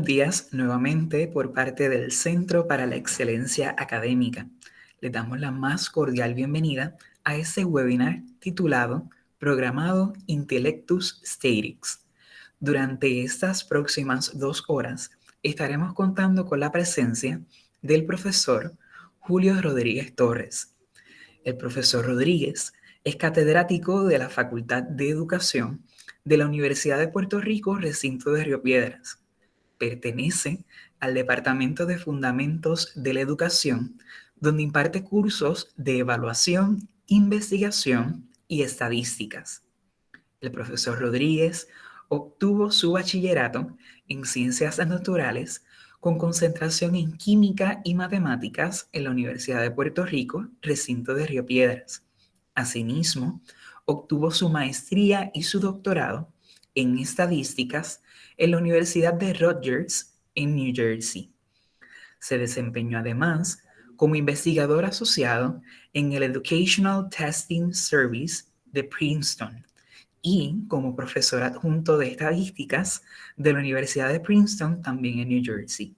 buenos días nuevamente por parte del Centro para la Excelencia Académica. Les damos la más cordial bienvenida a este webinar titulado Programado Intellectus Statics. Durante estas próximas 2 horas estaremos contando con la presencia del profesor Julio Rodríguez Torres. El profesor Rodríguez es catedrático de la Facultad de Educación de la Universidad de Puerto Rico, recinto de Río Piedras. Pertenece al Departamento de Fundamentos de la Educación, donde imparte cursos de evaluación, investigación y estadísticas. El profesor Rodríguez obtuvo su bachillerato en Ciencias Naturales con concentración en Química y Matemáticas en la Universidad de Puerto Rico, recinto de Río Piedras. Asimismo, obtuvo su maestría y su doctorado en Estadísticas en la Universidad de Rutgers en New Jersey. Se desempeñó además como investigador asociado en el Educational Testing Service de Princeton y como profesor adjunto de Estadísticas de la Universidad de Princeton, también en New Jersey.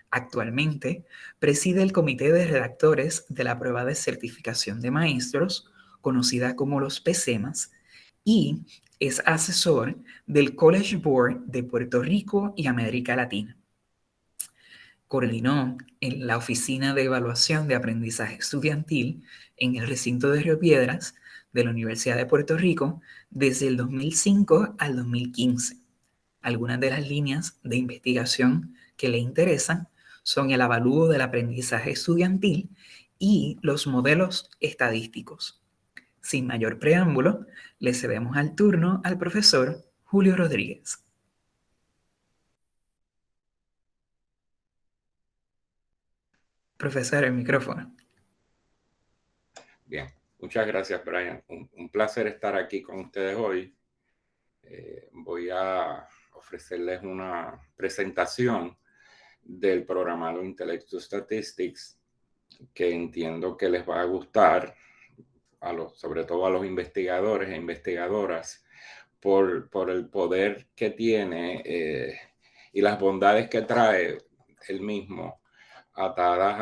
Actualmente preside el Comité de Redactores de la Prueba de Certificación de Maestros, conocida como los PCMAS, y es asesor del College Board de Puerto Rico y América Latina. Coordinó en la Oficina de Evaluación de Aprendizaje Estudiantil en el recinto de Río Piedras de la Universidad de Puerto Rico desde el 2005 al 2015. Algunas de las líneas de investigación que le interesan son el avalúo del aprendizaje estudiantil y los modelos estadísticos. Sin mayor preámbulo, le cedemos al turno al profesor Julio Rodríguez. Profesor, el micrófono. Bien, muchas gracias, Brian. Un placer estar aquí con ustedes hoy. Voy a ofrecerles una presentación del programado Intellectus Statistics que entiendo que les va a gustar, sobre todo a los investigadores e investigadoras, por el poder que tiene y las bondades que trae el mismo atadas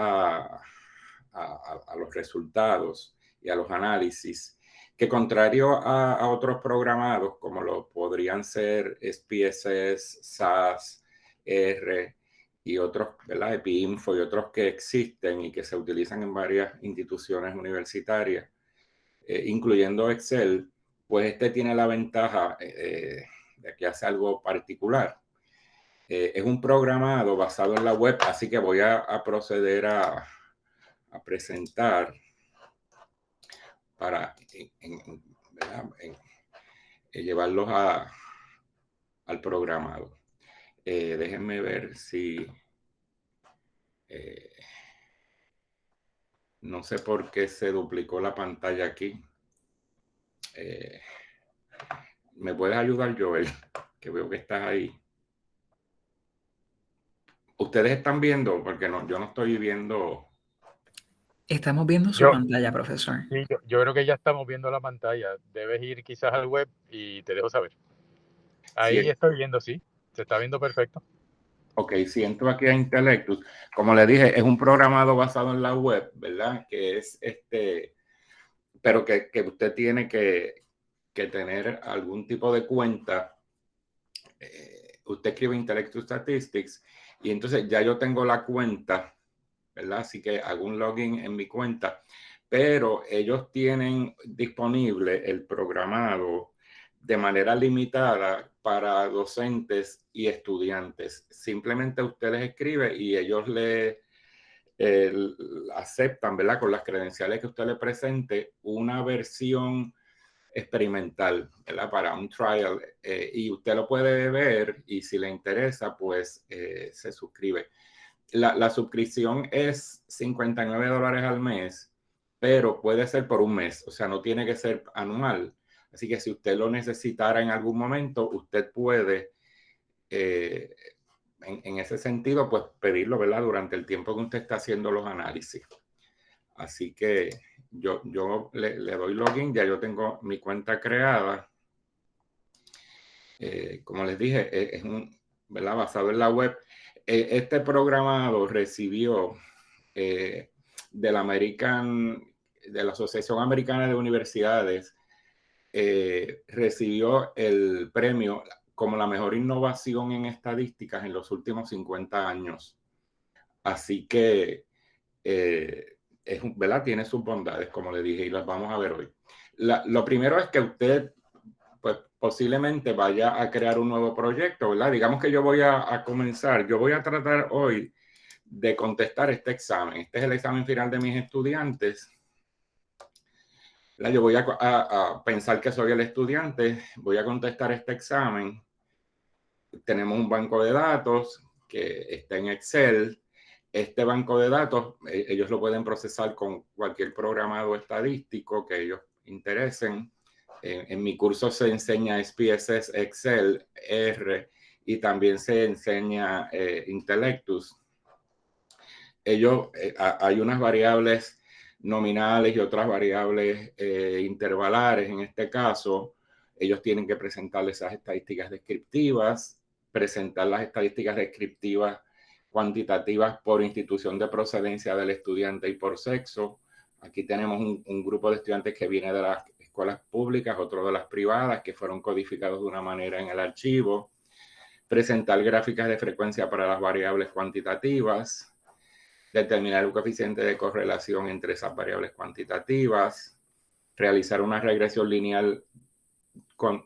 a los resultados y a los análisis, que contrario a otros programados como lo podrían ser SPSS, SAS, R y otros, ¿verdad? EpiInfo y otros que existen y que se utilizan en varias instituciones universitarias, incluyendo Excel, pues este tiene la ventaja de que hace algo particular. Es un programado basado en la web, así que voy a proceder a presentar para llevarlos al programado. Déjenme ver si... no sé por qué se duplicó la pantalla aquí. ¿Me puedes ayudar, Joel? Que veo que estás ahí. ¿Ustedes están viendo? Porque no, yo no estoy viendo... Estamos viendo su pantalla, profesor. Sí, yo creo que ya estamos viendo la pantalla. Debes ir quizás al web y te dejo saber. Ahí Sí. estoy viendo, sí. Se está viendo perfecto. Ok, si entro aquí a Intellectus, como le dije, es un programado basado en la web, ¿verdad? Que es pero que usted tiene que tener algún tipo de cuenta. Usted escribe Intellectus Statistics y entonces ya yo tengo la cuenta, ¿verdad? Así que hago un login en mi cuenta, pero ellos tienen disponible el programado de manera limitada para docentes y estudiantes. Simplemente usted les escribe y ellos le aceptan, ¿verdad? Con las credenciales que usted le presente, una versión experimental, ¿verdad? Para un trial, y usted lo puede ver y si le interesa, pues se suscribe. La suscripción es $59 al mes, pero puede ser por un mes, o sea, no tiene que ser anual. Así que si usted lo necesitara en algún momento, usted puede, en ese sentido, pues pedirlo, ¿verdad? Durante el tiempo que usted está haciendo los análisis. Así que yo le doy login, ya yo tengo mi cuenta creada. Como les dije, es ¿verdad? Basado en la web. Este programado recibió de la Asociación Americana de Universidades, recibió el premio como la mejor innovación en estadísticas en los últimos 50 años. Así que, ¿verdad? Tiene sus bondades, como le dije, y las vamos a ver hoy. Lo primero es que usted, pues, posiblemente vaya a crear un nuevo proyecto, ¿verdad? Digamos que yo voy a comenzar, yo voy a tratar hoy de contestar este examen. Este es el examen final de mis estudiantes. Yo voy a pensar que soy el estudiante, voy a contestar este examen. Tenemos un banco de datos que está en Excel. Este banco de datos, ellos lo pueden procesar con cualquier programado estadístico que ellos interesen. En mi curso se enseña SPSS, Excel, R, y también se enseña Intellectus. Hay unas variables nominales y otras variables intervalares. En este caso, ellos tienen que presentar esas estadísticas descriptivas, presentar las estadísticas descriptivas cuantitativas por institución de procedencia del estudiante y por sexo. Aquí tenemos un grupo de estudiantes que viene de las escuelas públicas, otro de las privadas, que fueron codificados de una manera en el archivo. Presentar gráficas de frecuencia para las variables cuantitativas. Determinar un coeficiente de correlación entre esas variables cuantitativas. Realizar una regresión lineal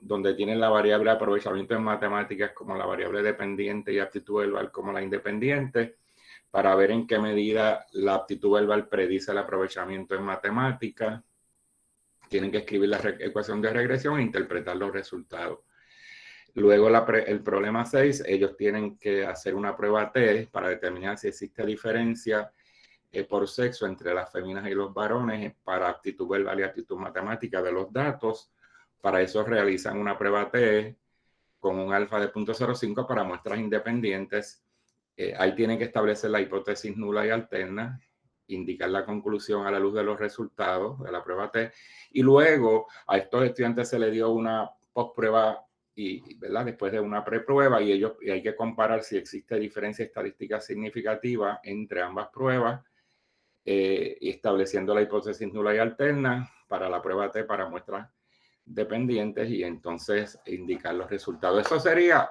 donde tienen la variable aprovechamiento en matemáticas como la variable dependiente y aptitud verbal como la independiente, para ver en qué medida la aptitud verbal predice el aprovechamiento en matemáticas. Tienen que escribir la ecuación de regresión e interpretar los resultados. Luego el problema 6, ellos tienen que hacer una prueba T para determinar si existe diferencia por sexo entre las féminas y los varones para aptitud verbal y aptitud matemática de los datos. Para eso realizan una prueba T con un alfa de 0.05 para muestras independientes. Ahí tienen que establecer la hipótesis nula y alterna, indicar la conclusión a la luz de los resultados de la prueba T, y luego a estos estudiantes se les dio una postprueba ¿verdad? Después de una preprueba, y hay que comparar si existe diferencia estadística significativa entre ambas pruebas, y estableciendo la hipótesis nula y alterna para la prueba T para muestras dependientes, y entonces indicar los resultados. Eso sería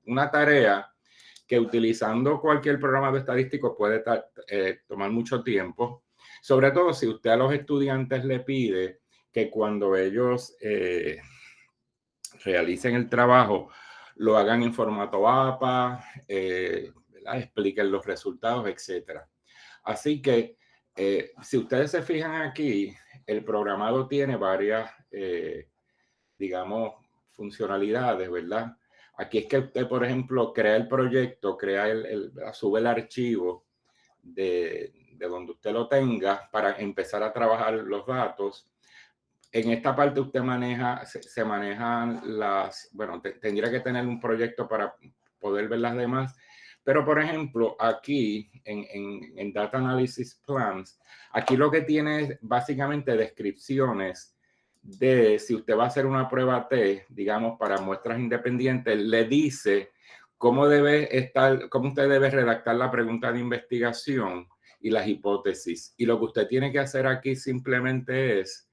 una tarea que, utilizando cualquier programa estadístico, puede tomar mucho tiempo, sobre todo si usted a los estudiantes le pide que cuando ellos realicen el trabajo lo hagan en formato APA, expliquen los resultados, etcétera. Así que si ustedes se fijan aquí, el programado tiene varias, digamos, funcionalidades, ¿verdad? Aquí es que usted, por ejemplo, crea el proyecto, sube el archivo de donde usted lo tenga para empezar a trabajar los datos. En esta parte usted se manejan tendría que tener un proyecto para poder ver las demás. Pero, por ejemplo, aquí en Data Analysis Plans, aquí lo que tiene es básicamente descripciones de si usted va a hacer una prueba T, digamos, para muestras independientes, le dice cómo usted debe redactar la pregunta de investigación y las hipótesis. Y lo que usted tiene que hacer aquí simplemente es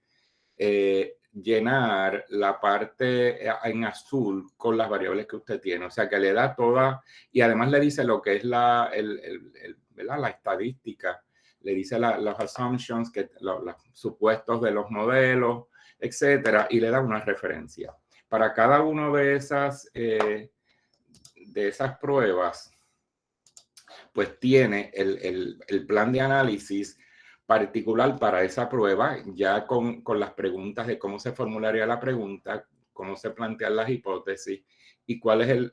llenar la parte en azul con las variables que usted tiene, o sea que le da toda, y además le dice lo que es la estadística, le dice los assumptions, los supuestos de los modelos, etcétera, y le da una referencia. Para cada uno de esas pruebas, pues tiene el plan de análisis particular para esa prueba, ya con las preguntas de cómo se formularía la pregunta, cómo se plantean las hipótesis y cuál es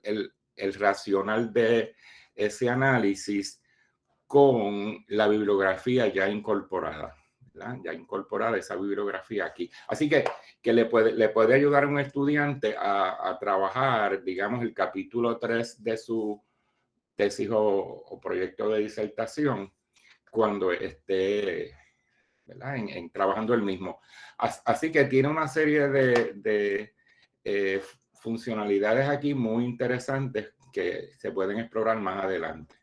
el racional de ese análisis, con la bibliografía ya incorporada, ¿verdad? Ya incorporada esa bibliografía aquí. Así que le puede ayudar a un estudiante a trabajar, digamos, el capítulo 3 de su tesis o proyecto de disertación cuando esté, ¿verdad? Trabajando el mismo. Así que tiene una serie de funcionalidades aquí muy interesantes que se pueden explorar más adelante.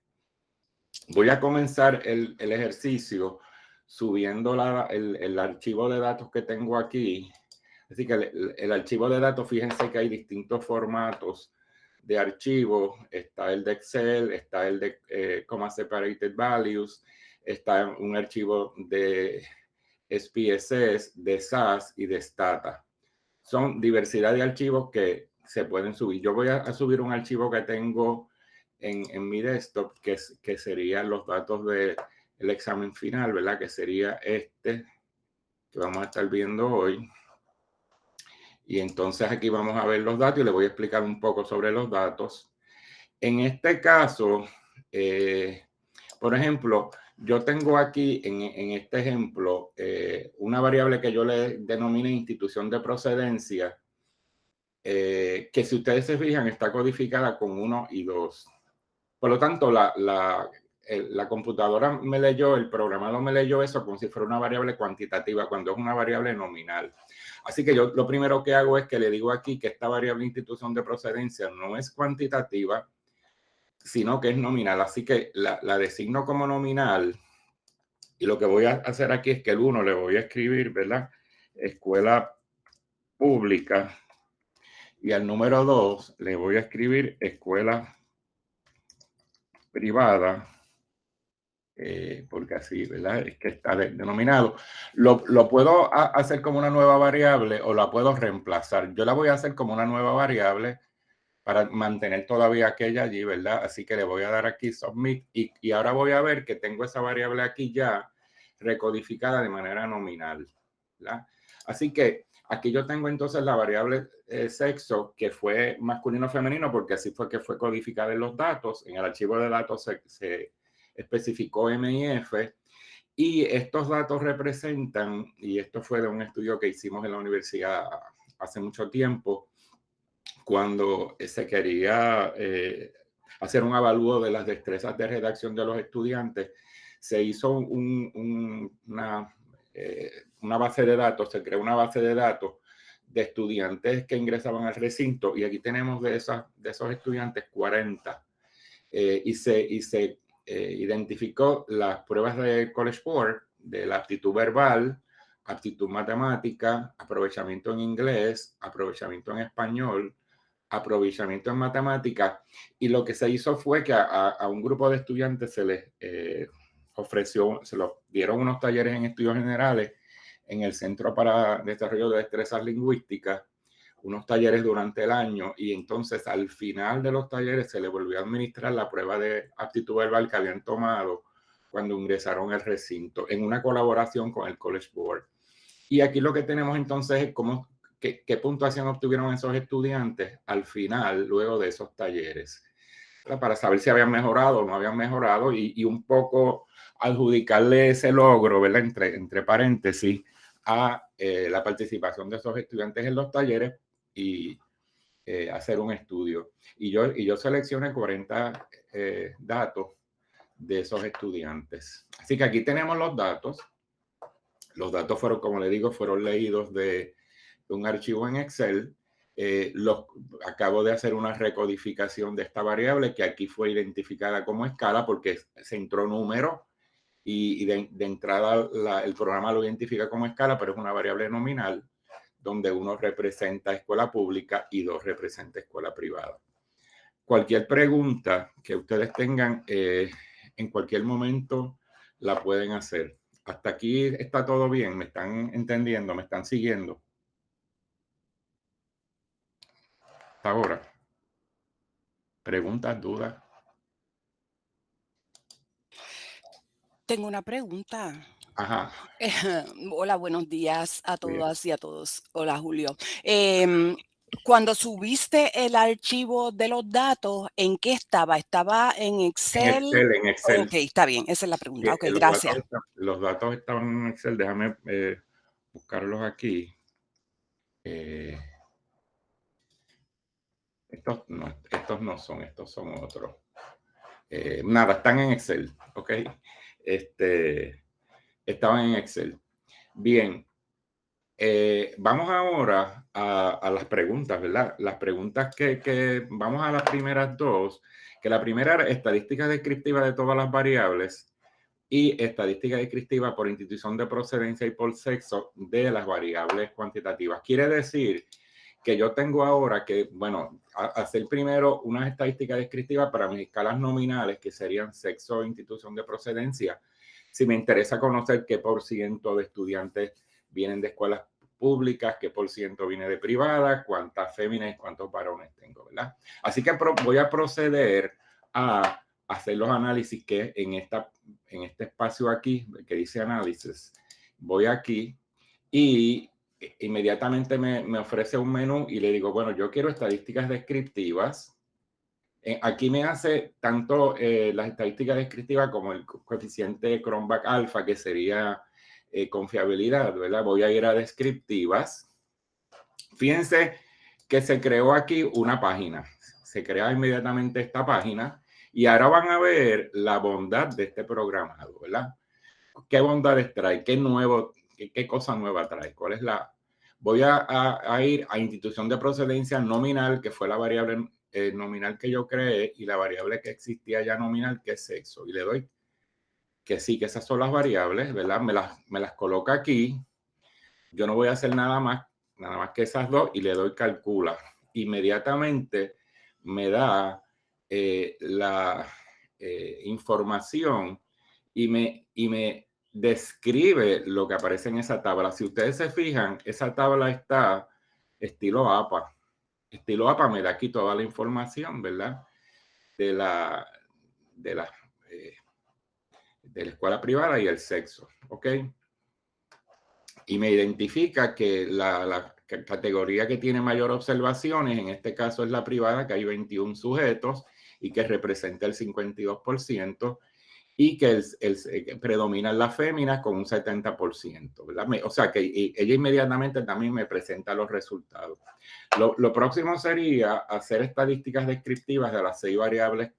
Voy a comenzar el ejercicio subiendo el archivo de datos que tengo aquí. Así que el archivo de datos, fíjense que hay distintos formatos de archivo. Está el de Excel, está el de Comma Separated Values, está un archivo de SPSS, de SAS y de Stata. Son diversidad de archivos que se pueden subir. Yo voy a subir un archivo que tengo en mi desktop, que serían los datos del examen final, ¿verdad? Que sería este, que vamos a estar viendo hoy. Y entonces aquí vamos a ver los datos y les voy a explicar un poco sobre los datos. En este caso, por ejemplo, yo tengo aquí en este ejemplo una variable que yo le denominé institución de procedencia, que si ustedes se fijan está codificada con 1 y 2. Por lo tanto, la computadora me leyó, el programador me leyó eso como si fuera una variable cuantitativa, cuando es una variable nominal. Así que yo lo primero que hago es que le digo aquí que esta variable institución de procedencia no es cuantitativa, sino que es nominal. Así que la designo como nominal. Y lo que voy a hacer aquí es que el 1 le voy a escribir, ¿verdad? Escuela pública. Y al número 2 le voy a escribir escuela privada. Porque así, ¿verdad? Es que está denominado. Lo puedo hacer como una nueva variable o la puedo reemplazar. Yo la voy a hacer como una nueva variable para mantener todavía aquella allí, ¿verdad? Así que le voy a dar aquí Submit y ahora voy a ver que tengo esa variable aquí ya recodificada de manera nominal, ¿verdad? Así que aquí yo tengo entonces la variable sexo, que fue masculino o femenino, porque así fue que fue codificada en los datos. En el archivo de datos se especificó M y F, y estos datos representan, y esto fue de un estudio que hicimos en la universidad hace mucho tiempo, cuando se quería hacer un avalúo de las destrezas de redacción de los estudiantes, se hizo una base de datos, se creó una base de datos de estudiantes que ingresaban al recinto, y aquí tenemos de esos estudiantes 40, y se identificó las pruebas de College Board, de la aptitud verbal, aptitud matemática, aprovechamiento en inglés, aprovechamiento en español, aprovechamiento en matemática, y lo que se hizo fue que a un grupo de estudiantes se les ofreció, se los dieron unos talleres en estudios generales en el Centro para Desarrollo de Destrezas Lingüísticas, unos talleres durante el año, y entonces al final de los talleres se les volvió a administrar la prueba de aptitud verbal que habían tomado cuando ingresaron al recinto, en una colaboración con el College Board. Y aquí lo que tenemos entonces es cómo, qué puntuación obtuvieron esos estudiantes al final, luego de esos talleres, para saber si habían mejorado o no habían mejorado, y un poco adjudicarle ese logro, ¿verdad? Entre paréntesis, a la participación de esos estudiantes en los talleres y hacer un estudio. Y yo seleccioné 40 datos de esos estudiantes. Así que aquí tenemos los datos. Los datos fueron, como le digo, fueron leídos de un archivo en Excel. Acabo de hacer una recodificación de esta variable que aquí fue identificada como escala porque se entró número y de entrada el programa lo identifica como escala, pero es una variable nominal donde 1 representa escuela pública y 2 representa escuela privada. Cualquier pregunta que ustedes tengan en cualquier momento la pueden hacer. Hasta aquí está todo bien, me están entendiendo, me están siguiendo. Hasta ahora. ¿Preguntas, dudas? Tengo una pregunta. Ajá. Hola, buenos días a Bien. todas y a todos. Hola, Julio. Cuando subiste el archivo de los datos, ¿en qué estaba? ¿Estaba en Excel? En Excel. Ok, está bien, esa es la pregunta. Ok, Los gracias. los datos estaban en Excel, déjame buscarlos aquí. Estos no son, estos son otros. Nada, están en Excel, ¿ok? Estaban en Excel. Bien. vamos ahora a las preguntas, ¿verdad? Las preguntas que vamos a las primeras dos, que la primera era estadística descriptiva de todas las variables y estadística descriptiva por institución de procedencia y por sexo de las variables cuantitativas. Quiere decir que yo tengo ahora que, bueno, hacer primero unas estadísticas descriptivas para mis escalas nominales, que serían sexo e institución de procedencia. Si me interesa conocer qué por ciento de estudiantes vienen de escuelas públicas, qué por ciento viene de privadas, cuántas féminas y cuántos varones tengo, ¿verdad? Así que voy a proceder a hacer los análisis que en este espacio aquí, que dice análisis, voy aquí y inmediatamente me ofrece un menú y le digo, bueno, yo quiero estadísticas descriptivas. Aquí me hace tanto las estadísticas descriptivas como el coeficiente Cronbach alfa, que sería confiabilidad, ¿verdad? Voy a ir a descriptivas. Fíjense que se creó aquí una página. Se crea inmediatamente esta página y ahora van a ver la bondad de este programado, ¿verdad? ¿Qué bondades trae? ¿Qué nuevo? ¿Qué cosa nueva trae? ¿Cuál es la? Voy a ir a institución de procedencia nominal, que fue la variable nominal que yo creé, y la variable que existía ya nominal, que es sexo. Y le doy que sí, que esas son las variables, ¿verdad? Me las coloca aquí. Yo no voy a hacer nada más que esas dos y le doy calcula. Inmediatamente me da la información y me describe lo que aparece en esa tabla. Si ustedes se fijan, esa tabla está estilo APA. Estilo APA me da aquí toda la información, ¿verdad? De la escuela privada y el sexo, ¿ok? Y me identifica que la categoría que tiene mayor observaciones, en este caso es la privada, que hay 21 sujetos y que representa el 52%, y que predominan las féminas con un 70%, ¿verdad? O sea que ella inmediatamente también me presenta los resultados. Lo próximo sería hacer estadísticas descriptivas de las 6 variables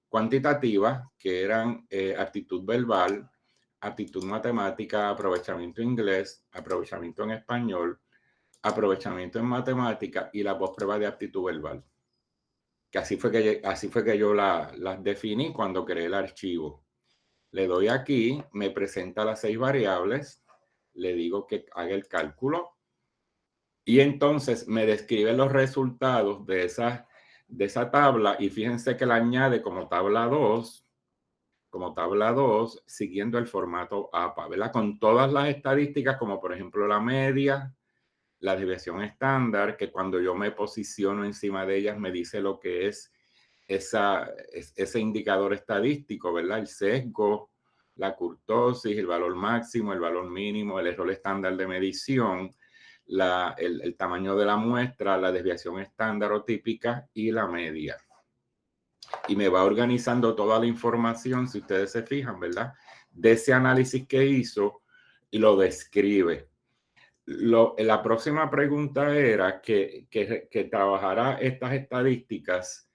cuantitativas, que eran aptitud verbal, aptitud matemática, aprovechamiento inglés, aprovechamiento en español, aprovechamiento en matemática y la postprueba de aptitud verbal. Que así fue que yo las definí cuando creé el archivo. Le doy aquí, me presenta las 6 variables, le digo que haga el cálculo y entonces me describe los resultados de esa tabla y fíjense que la añade como tabla 2, siguiendo el formato APA, ¿verdad? Con todas las estadísticas, como por ejemplo la media, la desviación estándar, que cuando yo me posiciono encima de ellas me dice lo que es ese indicador estadístico, ¿verdad? El sesgo, la kurtosis, el valor máximo, el valor mínimo, el error estándar de medición, el tamaño de la muestra, la desviación estándar o típica y la media. Y me va organizando toda la información, si ustedes se fijan, ¿verdad? De ese análisis que hizo y lo describe. La próxima pregunta era que trabajara estas estadísticas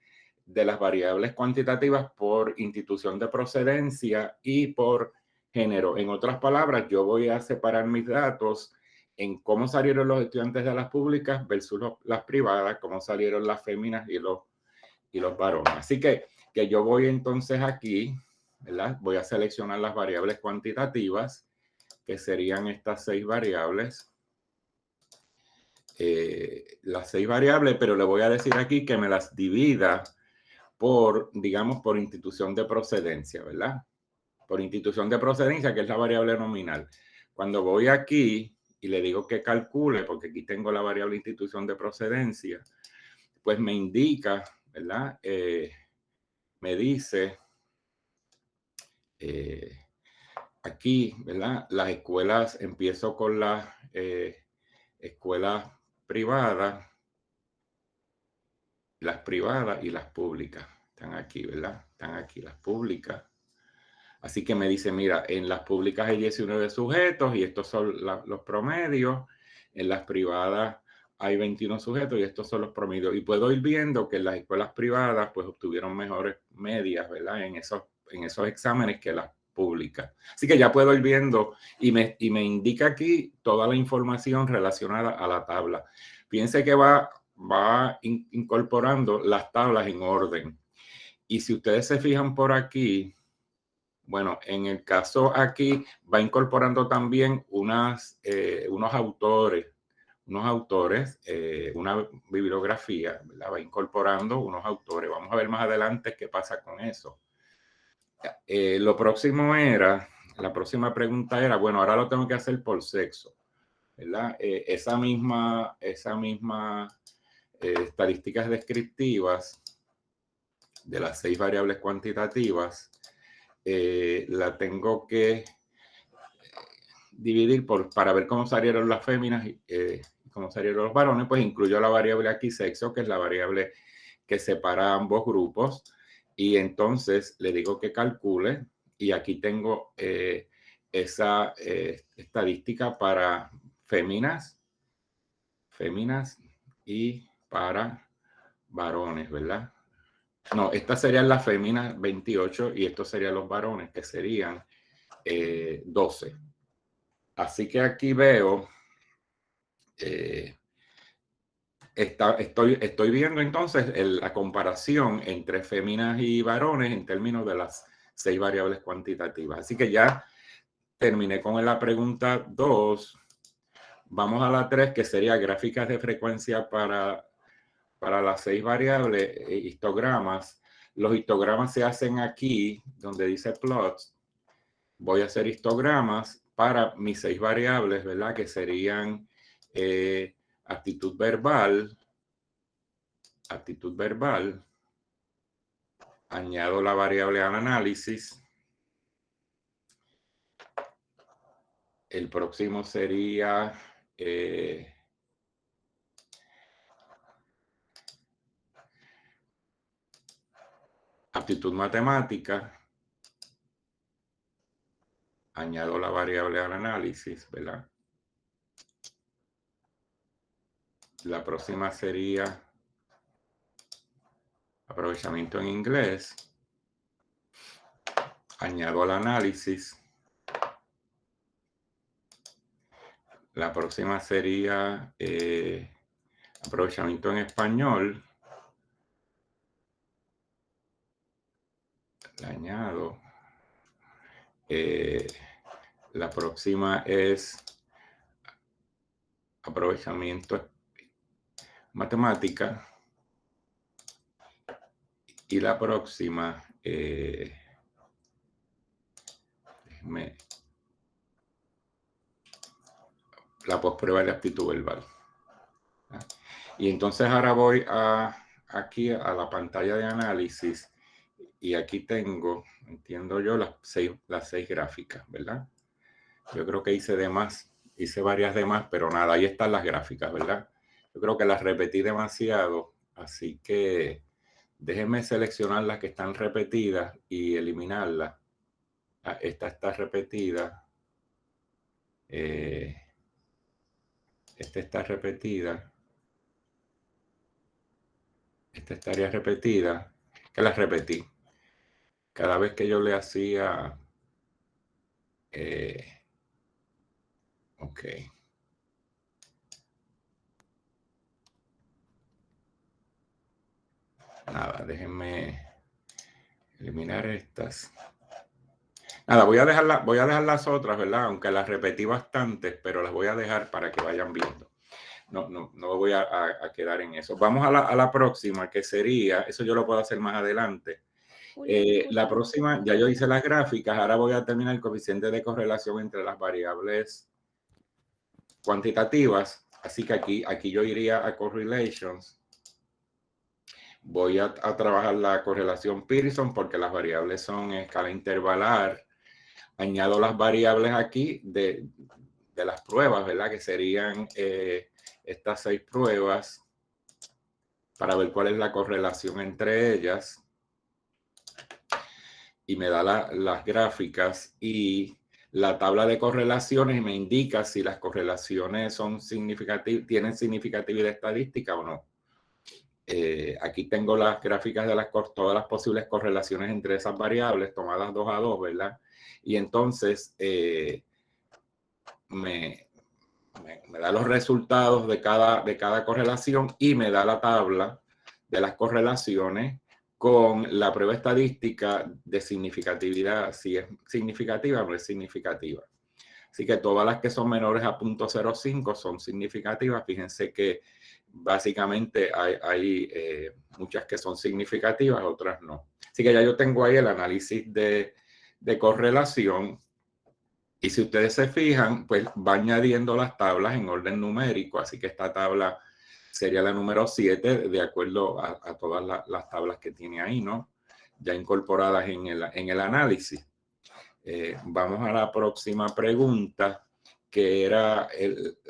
de las variables cuantitativas por institución de procedencia y por género. En otras palabras, yo voy a separar mis datos en cómo salieron los estudiantes de las públicas versus las privadas, cómo salieron las féminas y los varones. Así que yo voy entonces aquí, ¿verdad? Voy a seleccionar las variables cuantitativas, que serían estas 6 variables. Las 6 variables, pero le voy a decir aquí que me las divida por institución de procedencia, ¿verdad? Por institución de procedencia, que es la variable nominal. Cuando voy aquí y le digo que calcule, porque aquí tengo la variable institución de procedencia, pues me indica, ¿verdad? Me dice aquí, ¿verdad? Las escuelas, empiezo con las escuelas privadas, y las públicas. Están aquí, ¿verdad? Están aquí las públicas. Así que me dice, mira, en las públicas hay 19 sujetos y estos son los promedios. En las privadas hay 21 sujetos y estos son los promedios. Y puedo ir viendo que en las escuelas privadas pues obtuvieron mejores medias, ¿verdad? En esos exámenes que pública. Así que ya puedo ir viendo y me indica aquí toda la información relacionada a la tabla. Fíjense que va incorporando las tablas en orden. Y si ustedes se fijan por aquí, bueno, en el caso aquí va incorporando también unos autores, una bibliografía, ¿verdad? Va incorporando unos autores. Vamos a ver más adelante qué pasa con eso. La próxima pregunta era, bueno, ahora lo tengo que hacer por sexo, ¿verdad? Esa misma estadísticas descriptivas de las 6 variables cuantitativas, la tengo que dividir para ver cómo salieron las féminas y cómo salieron los varones. Pues incluyo la variable aquí sexo, que es la variable que separa ambos grupos, y entonces le digo que calcule, y aquí tengo esa estadística para féminas y para varones, ¿verdad? No, estas serían las féminas 28 y estos serían los varones, que serían 12. Así que aquí veo, estoy viendo entonces la comparación entre féminas y varones en términos de las 6 variables cuantitativas. Así que ya terminé con la pregunta 2. Vamos a la 3, que sería gráficas de frecuencia para las 6 variables, histogramas. Los histogramas se hacen aquí, donde dice plots. Voy a hacer histogramas para mis 6 variables, ¿verdad? Que serían actitud verbal. Añado la variable al análisis. El próximo sería aptitud matemática. Añado la variable al análisis, ¿verdad? La próxima sería aprovechamiento en inglés. Añado al análisis. La próxima sería aprovechamiento en español. Le añado. La próxima es aprovechamiento matemática. Y la próxima, la postprueba de aptitud verbal. Y entonces ahora voy aquí a la pantalla de análisis y aquí tengo, entiendo yo, las seis gráficas, ¿verdad? Yo creo que hice varias de más, pero nada, ahí están las gráficas, ¿verdad? Yo creo que las repetí demasiado, así que déjenme seleccionar las que están repetidas y eliminarlas. Esta está repetida. Esta está repetida. Esta estaría repetida. Que las repetí. Cada vez que yo le hacía... ok. Nada, déjenme eliminar estas. Nada, voy a dejar las otras, ¿verdad? Aunque las repetí bastantes, pero las voy a dejar para que vayan viendo. No voy a quedar en eso. Vamos a la próxima, que sería, eso yo lo puedo hacer más adelante. La próxima, ya yo hice las gráficas, ahora voy a terminar el coeficiente de correlación entre las variables cuantitativas. Así que aquí yo iría a correlations. Voy a trabajar la correlación Pearson porque las variables son escala intervalar. Añado las variables aquí de las pruebas, ¿verdad? Que serían estas 6 pruebas para ver cuál es la correlación entre ellas. Y me da las gráficas y la tabla de correlaciones me indica si las correlaciones son significativas, tienen significatividad estadística o no. aquí tengo las gráficas de todas las posibles correlaciones entre esas variables tomadas 2 a 2, ¿verdad? Y entonces me da los resultados de cada correlación y me da la tabla de las correlaciones con la prueba estadística de significatividad, si es significativa o no es significativa. Así que todas las que son menores a 0.05 son significativas. Fíjense que básicamente hay muchas que son significativas, otras no. Así que ya yo tengo ahí el análisis de correlación. Y si ustedes se fijan, pues va añadiendo las tablas en orden numérico. Así que esta tabla sería la número 7, de acuerdo a todas las tablas que tiene ahí, ¿no? Ya incorporadas en el análisis. Vamos a la próxima pregunta, que era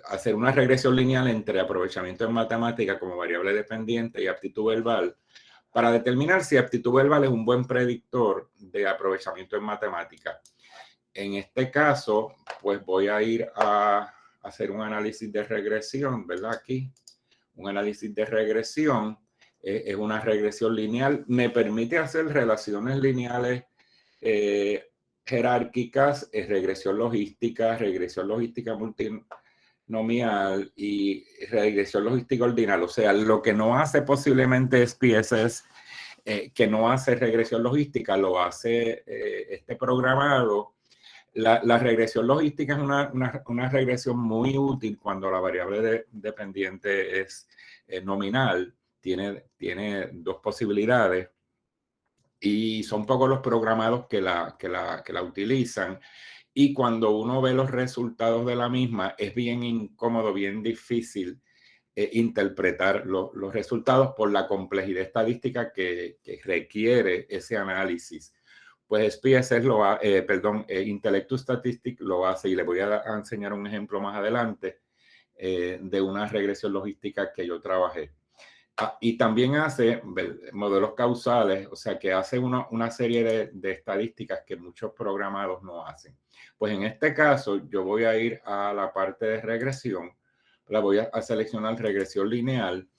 hacer una regresión lineal entre aprovechamiento en matemática como variable dependiente y aptitud verbal para determinar si aptitud verbal es un buen predictor de aprovechamiento en matemática. En este caso, pues voy a ir a hacer un análisis de regresión, ¿verdad? Aquí, un análisis de regresión es una regresión lineal. Me permite hacer relaciones lineales jerárquicas, regresión logística multinomial y regresión logística ordinal. O sea, lo que no hace posiblemente SPSS, que no hace regresión logística, lo hace este programado. La regresión logística es una regresión muy útil cuando la variable dependiente es nominal. Tiene 2 posibilidades. Y son pocos los programados que la utilizan. Y cuando uno ve los resultados de la misma, es bien incómodo, bien difícil interpretar los resultados por la complejidad estadística que requiere ese análisis. Pues SPSS Intellectus Statistics lo hace, y les voy a enseñar un ejemplo más adelante de una regresión logística que yo trabajé. Y también hace modelos causales, o sea que hace una serie de estadísticas que muchos programados no hacen. Pues en este caso yo voy a ir a la parte de regresión, la voy a seleccionar regresión lineal.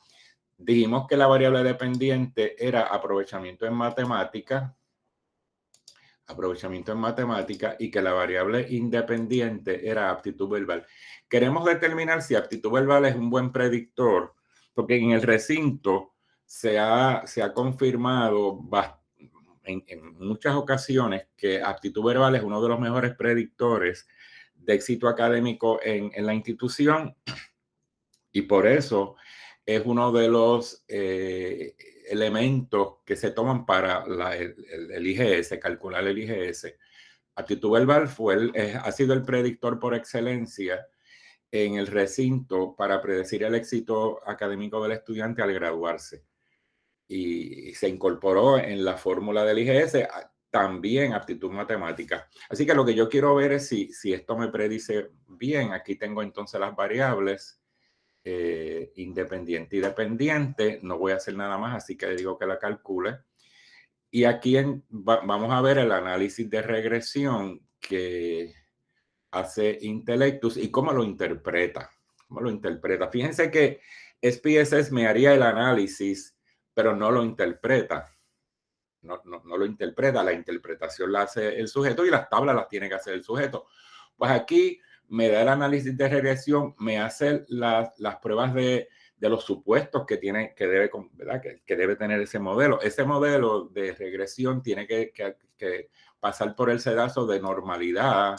Dijimos que la variable dependiente era aprovechamiento en matemática y que la variable independiente era aptitud verbal. Queremos determinar si aptitud verbal es un buen predictor, porque en el recinto se ha confirmado en muchas ocasiones que aptitud verbal es uno de los mejores predictores de éxito académico en la institución, y por eso es uno de los elementos que se toman para el IGS, calcular el IGS. Aptitud verbal ha sido el predictor por excelencia en el recinto para predecir el éxito académico del estudiante al graduarse. Y se incorporó en la fórmula del IGS también aptitud matemática. Así que lo que yo quiero ver es si esto me predice bien. Aquí tengo entonces las variables independiente y dependiente. No voy a hacer nada más, así que digo que la calcule. Y aquí vamos a ver el análisis de regresión que hace Intellectus y cómo lo interpreta. Fíjense que SPSS me haría el análisis, pero no lo interpreta. No lo interpreta. La interpretación la hace el sujeto y las tablas las tiene que hacer el sujeto. Pues aquí me da el análisis de regresión, me hace las pruebas de los supuestos que debe tener ese modelo. Ese modelo de regresión tiene que pasar por el sedazo de normalidad,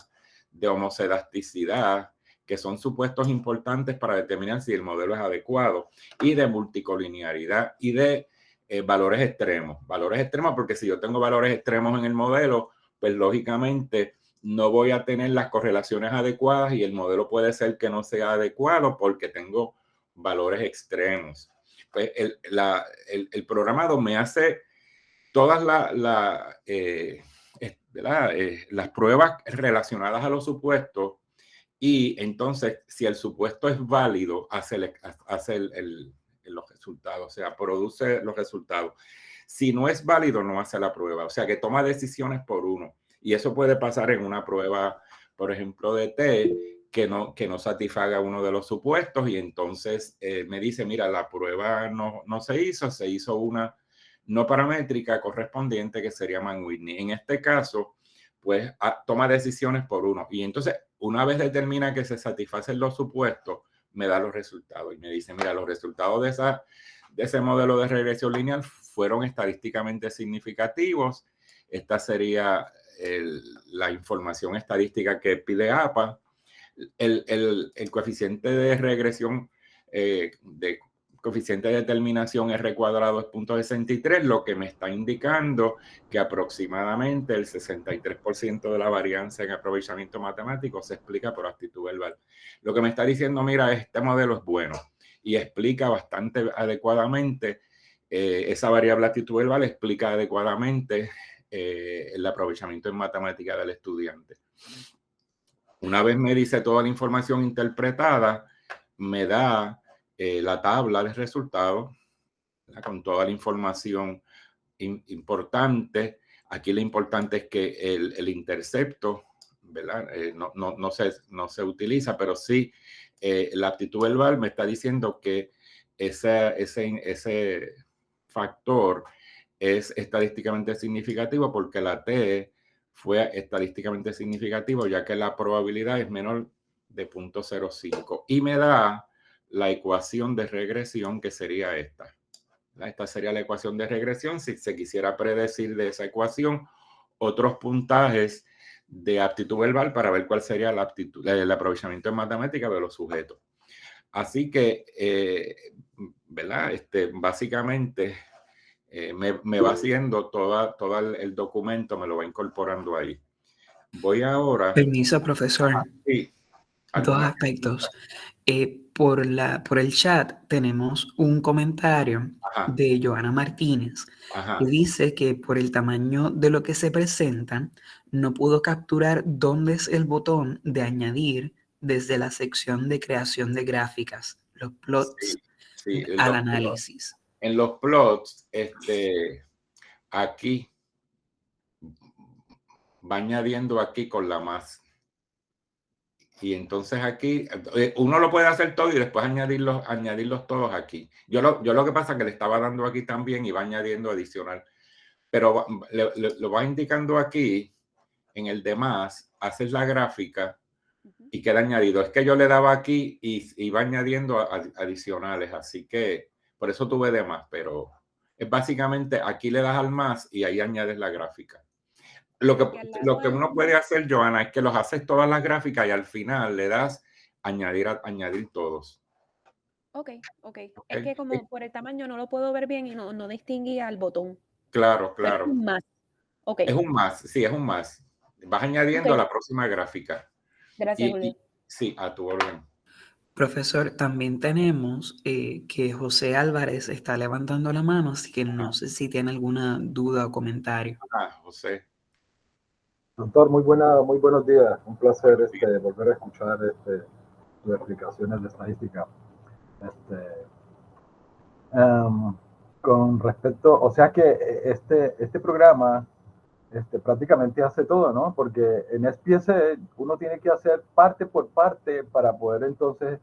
de homocedasticidad, que son supuestos importantes para determinar si el modelo es adecuado, y de multicolinearidad y de valores extremos. Valores extremos porque si yo tengo valores extremos en el modelo, pues lógicamente no voy a tener las correlaciones adecuadas y el modelo puede ser que no sea adecuado porque tengo valores extremos. Pues el programado me hace todas las pruebas relacionadas a los supuestos, y entonces si el supuesto es válido, hace los resultados, o sea, produce los resultados. Si no es válido, no hace la prueba, o sea que toma decisiones por uno. Y eso puede pasar en una prueba, por ejemplo, de T, que no satisfaga uno de los supuestos, y entonces me dice, mira, la prueba no se hizo una no paramétrica correspondiente, que sería Mann-Whitney. En este caso, pues toma decisiones por uno, y entonces una vez determina que se satisfacen los supuestos, me da los resultados y me dice, mira, los resultados de ese modelo de regresión lineal fueron estadísticamente significativos. Esta sería la información estadística que pide APA. El coeficiente de regresión, coeficiente de determinación R cuadrado es 0.63, lo que me está indicando que aproximadamente el 63% de la varianza en aprovechamiento matemático se explica por aptitud verbal. Lo que me está diciendo, mira, este modelo es bueno y explica bastante adecuadamente esa variable aptitud verbal, explica adecuadamente el aprovechamiento en matemática del estudiante. Una vez me dice toda la información interpretada, me da la tabla de resultados, ¿verdad?, con toda la información importante. Aquí lo importante es que el intercepto, ¿verdad?, no se utiliza, pero sí la aptitud verbal me está diciendo que ese factor es estadísticamente significativo, porque la T fue estadísticamente significativo, ya que la probabilidad es menor de 0.05, y me da la ecuación de regresión, que sería esta. Esta sería la ecuación de regresión. Si se quisiera predecir de esa ecuación otros puntajes de aptitud verbal para ver cuál sería el aprovechamiento en matemática de los sujetos. Así que, ¿verdad? Básicamente me va haciendo todo el documento, me lo va incorporando ahí. Voy ahora. Permiso, profesor. Sí. Dos aspectos. Por el chat tenemos un comentario de Joana Martínez, que dice que por el tamaño de lo que se presenta, no pudo capturar dónde es el botón de añadir desde la sección de creación de gráficas, los plots, al análisis. En los plots, aquí va añadiendo aquí con la más. Y entonces aquí uno lo puede hacer todo y después añadirlos todos aquí. Yo lo que pasa es que le estaba dando aquí también y va añadiendo adicional. Pero lo va indicando aquí en el demás, haces la gráfica y queda añadido. Es que yo le daba aquí y va añadiendo adicionales. Así que por eso tuve demás, pero es básicamente aquí le das al más y ahí añades la gráfica. Lo que uno puede hacer, Joana, es que los haces todas las gráficas y al final le das añadir todos. Ok. Es que como por el tamaño no lo puedo ver bien y no distinguía el botón. Claro. Pero es un más. Okay. Es un más, sí, es un más. Vas añadiendo la próxima gráfica. Gracias, Julio. Sí, a tu orden. Profesor, también tenemos que José Álvarez está levantando la mano, así que no sé si tiene alguna duda o comentario. José. Doctor, muy buenos días. Un placer volver a escuchar tus explicaciones de estadística. Con respecto, o sea que este programa prácticamente hace todo, ¿no? Porque en SPSS uno tiene que hacer parte por parte para poder entonces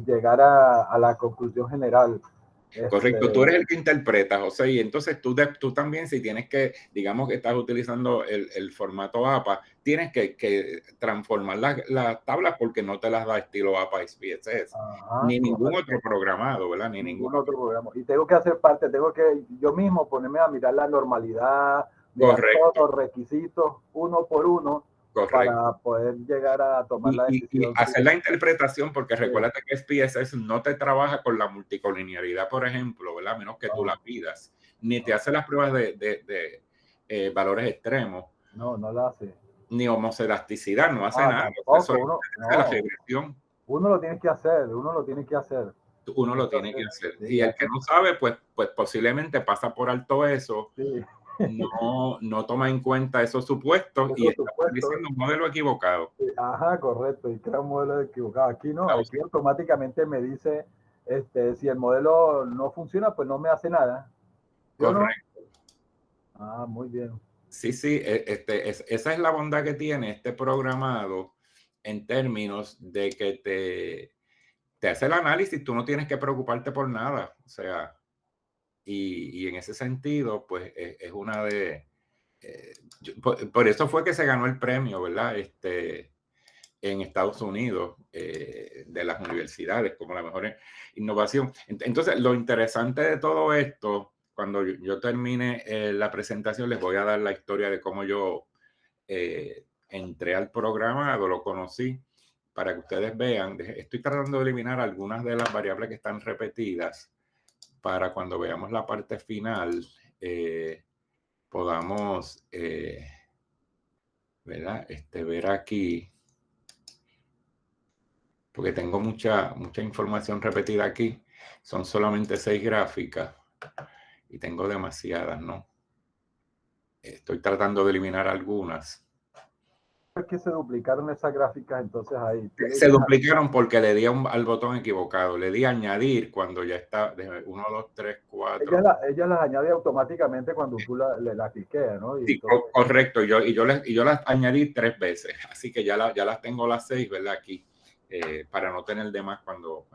llegar a la conclusión general. Correcto, tú eres el que interpreta, José, y entonces tú también, si tienes que, digamos que estás utilizando el formato APA, tienes que transformar las tablas, porque no te las da estilo APA SPSS, ni ningún otro programado, ¿verdad? Ni ningún otro programa. Y tengo que hacer parte, tengo que yo mismo ponerme a mirar la normalidad, mirar todos los requisitos uno por uno. Correcto. Para poder llegar a tomar la decisión. Y hacer la interpretación, porque recuérdate que SPSS no te trabaja con la multicolinearidad, por ejemplo, ¿verdad? A menos que tú la pidas. Ni te hace las pruebas de valores extremos. No la hace. Ni homoselasticidad, no hace nada. La regresión. Uno lo tiene que hacer. Sí, y el que no sabe, pues posiblemente pasa por alto eso. Sí. No toma en cuenta esos supuestos y está diciendo un modelo equivocado. Ajá, correcto, y crea un modelo equivocado. Aquí no, aquí automáticamente me dice, si el modelo no funciona, pues no me hace nada. Correcto. Muy bien. Sí, esa es la bondad que tiene este programado, en términos de que te hace el análisis, tú no tienes que preocuparte por nada. O sea, y en ese sentido, pues es una de... por eso fue que se ganó el premio, ¿verdad? En Estados Unidos, de las universidades, como la mejor innovación. Entonces, lo interesante de todo esto, cuando yo termine la presentación, les voy a dar la historia de cómo yo entré al programado, lo conocí, para que ustedes vean. Estoy tratando de eliminar algunas de las variables que están repetidas para cuando veamos la parte final podamos ¿verdad? Ver aquí, porque tengo mucha información repetida aquí. Son solamente 6 gráficas y tengo demasiadas, ¿no? Estoy tratando de eliminar algunas. Es que se duplicaron esas gráficas, entonces ahí. Se duplicaron porque le di al botón equivocado. Le di añadir cuando ya está 1, 2, 3, 4. Ella las añade automáticamente cuando tú la cliqueas, ¿no? Y sí, entonces... correcto. Yo las añadí 3 veces. Así que ya las tengo las 6, ¿verdad? Aquí. Para no tener de más cuando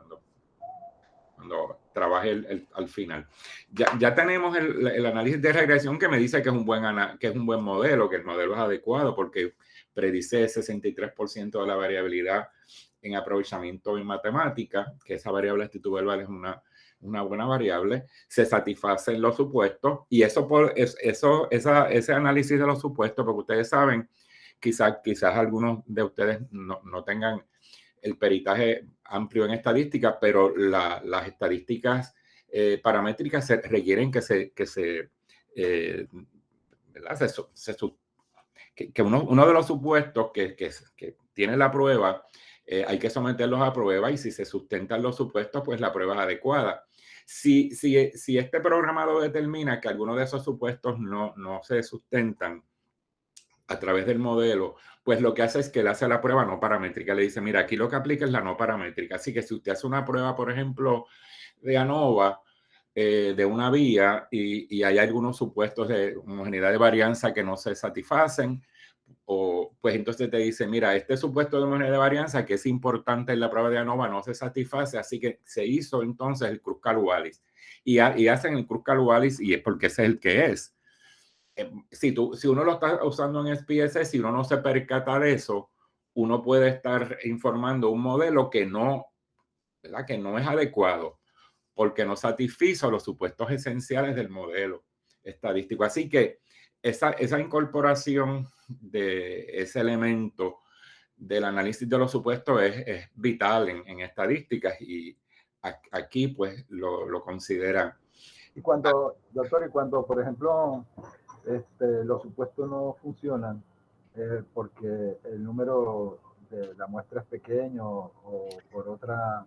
trabaje al final. Ya tenemos el análisis de regresión que me dice que es un buen modelo, que el modelo es adecuado porque predice 63% de la variabilidad en aprovechamiento en matemática, que esa variable actitud verbal es una buena variable, se satisfacen los supuestos y ese análisis de los supuestos, porque ustedes saben, quizás algunos de ustedes no tengan el peritaje amplio en estadística, pero las estadísticas paramétricas requieren que uno de los supuestos que tiene la prueba, hay que someterlos a prueba y si se sustentan los supuestos, pues la prueba es adecuada. Si este programado determina que algunos de esos supuestos no se sustentan a través del modelo, pues lo que hace es que le hace la prueba no paramétrica. Le dice, mira, aquí lo que aplica es la no paramétrica. Así que si usted hace una prueba, por ejemplo, de ANOVA, de una vía, y hay algunos supuestos de homogeneidad de varianza que no se satisfacen, pues entonces te dice, mira, este supuesto de homogeneidad de varianza que es importante en la prueba de ANOVA no se satisface, así que se hizo entonces el Kruskal-Wallis. Y hacen el Kruskal-Wallis y es porque ese es el que es. Si uno lo está usando en SPSS, si uno no se percata de eso, uno puede estar informando un modelo que ¿verdad? Que no es adecuado porque no satisfizo los supuestos esenciales del modelo estadístico. Así que esa incorporación de ese elemento del análisis de los supuestos es vital en estadísticas y aquí pues lo consideran. Y cuando, doctor, por ejemplo, los supuestos no funcionan porque el número de la muestra es pequeño o por otra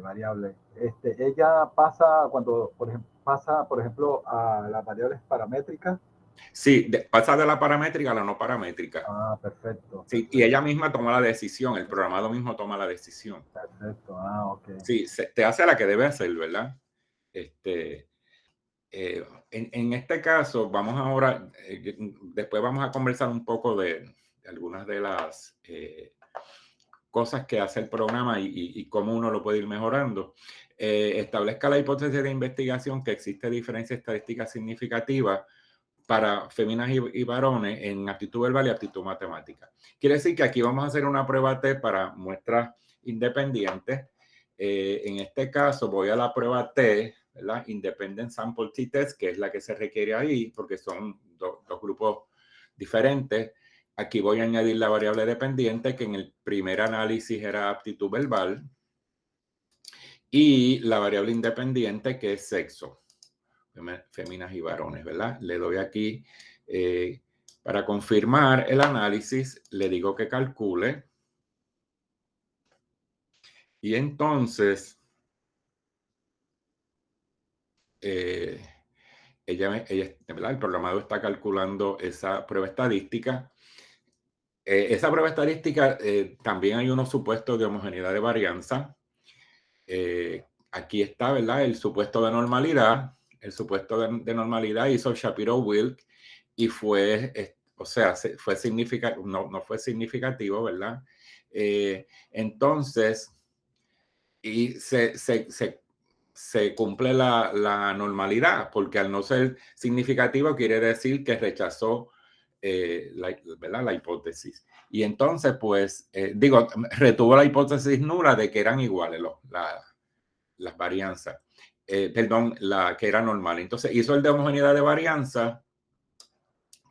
variable, ella pasa cuando, por ejemplo, a las variables paramétricas. Sí, pasa de la paramétrica a la no paramétrica. Ah, perfecto. Sí, y ella misma toma la decisión, el programado mismo toma la decisión. Perfecto, ok. Sí, te hace la que debe hacer, ¿verdad? En este caso, vamos ahora, después vamos a conversar un poco de algunas de las cosas que hace el programa y cómo uno lo puede ir mejorando. Establezca la hipótesis de investigación que existe diferencia estadística significativa para féminas y varones en aptitud verbal y aptitud matemática. Quiere decir que aquí vamos a hacer una prueba T para muestras independientes. En este caso voy a la prueba T, ¿verdad? Independent Sample T-Test, que es la que se requiere ahí, porque son dos grupos diferentes. Aquí voy a añadir la variable dependiente, que en el primer análisis era aptitud verbal, y la variable independiente, que es sexo, féminas y varones, ¿verdad? Le doy aquí, para confirmar el análisis, le digo que calcule. Y entonces, ¿verdad? El programador está calculando esa prueba estadística. Esa prueba estadística, también hay unos supuestos de homogeneidad de varianza. Aquí está, ¿verdad? El supuesto de normalidad. El supuesto de normalidad hizo Shapiro-Wilk y fue o sea, fue significativo, no fue significativo, ¿verdad? Entonces, y se cumple la normalidad, porque al no ser significativo quiere decir que rechazó ¿verdad? La hipótesis. Y entonces, pues, retuvo la hipótesis nula de que eran iguales las varianzas. Que era normal. Entonces, hizo el de homogeneidad de varianza,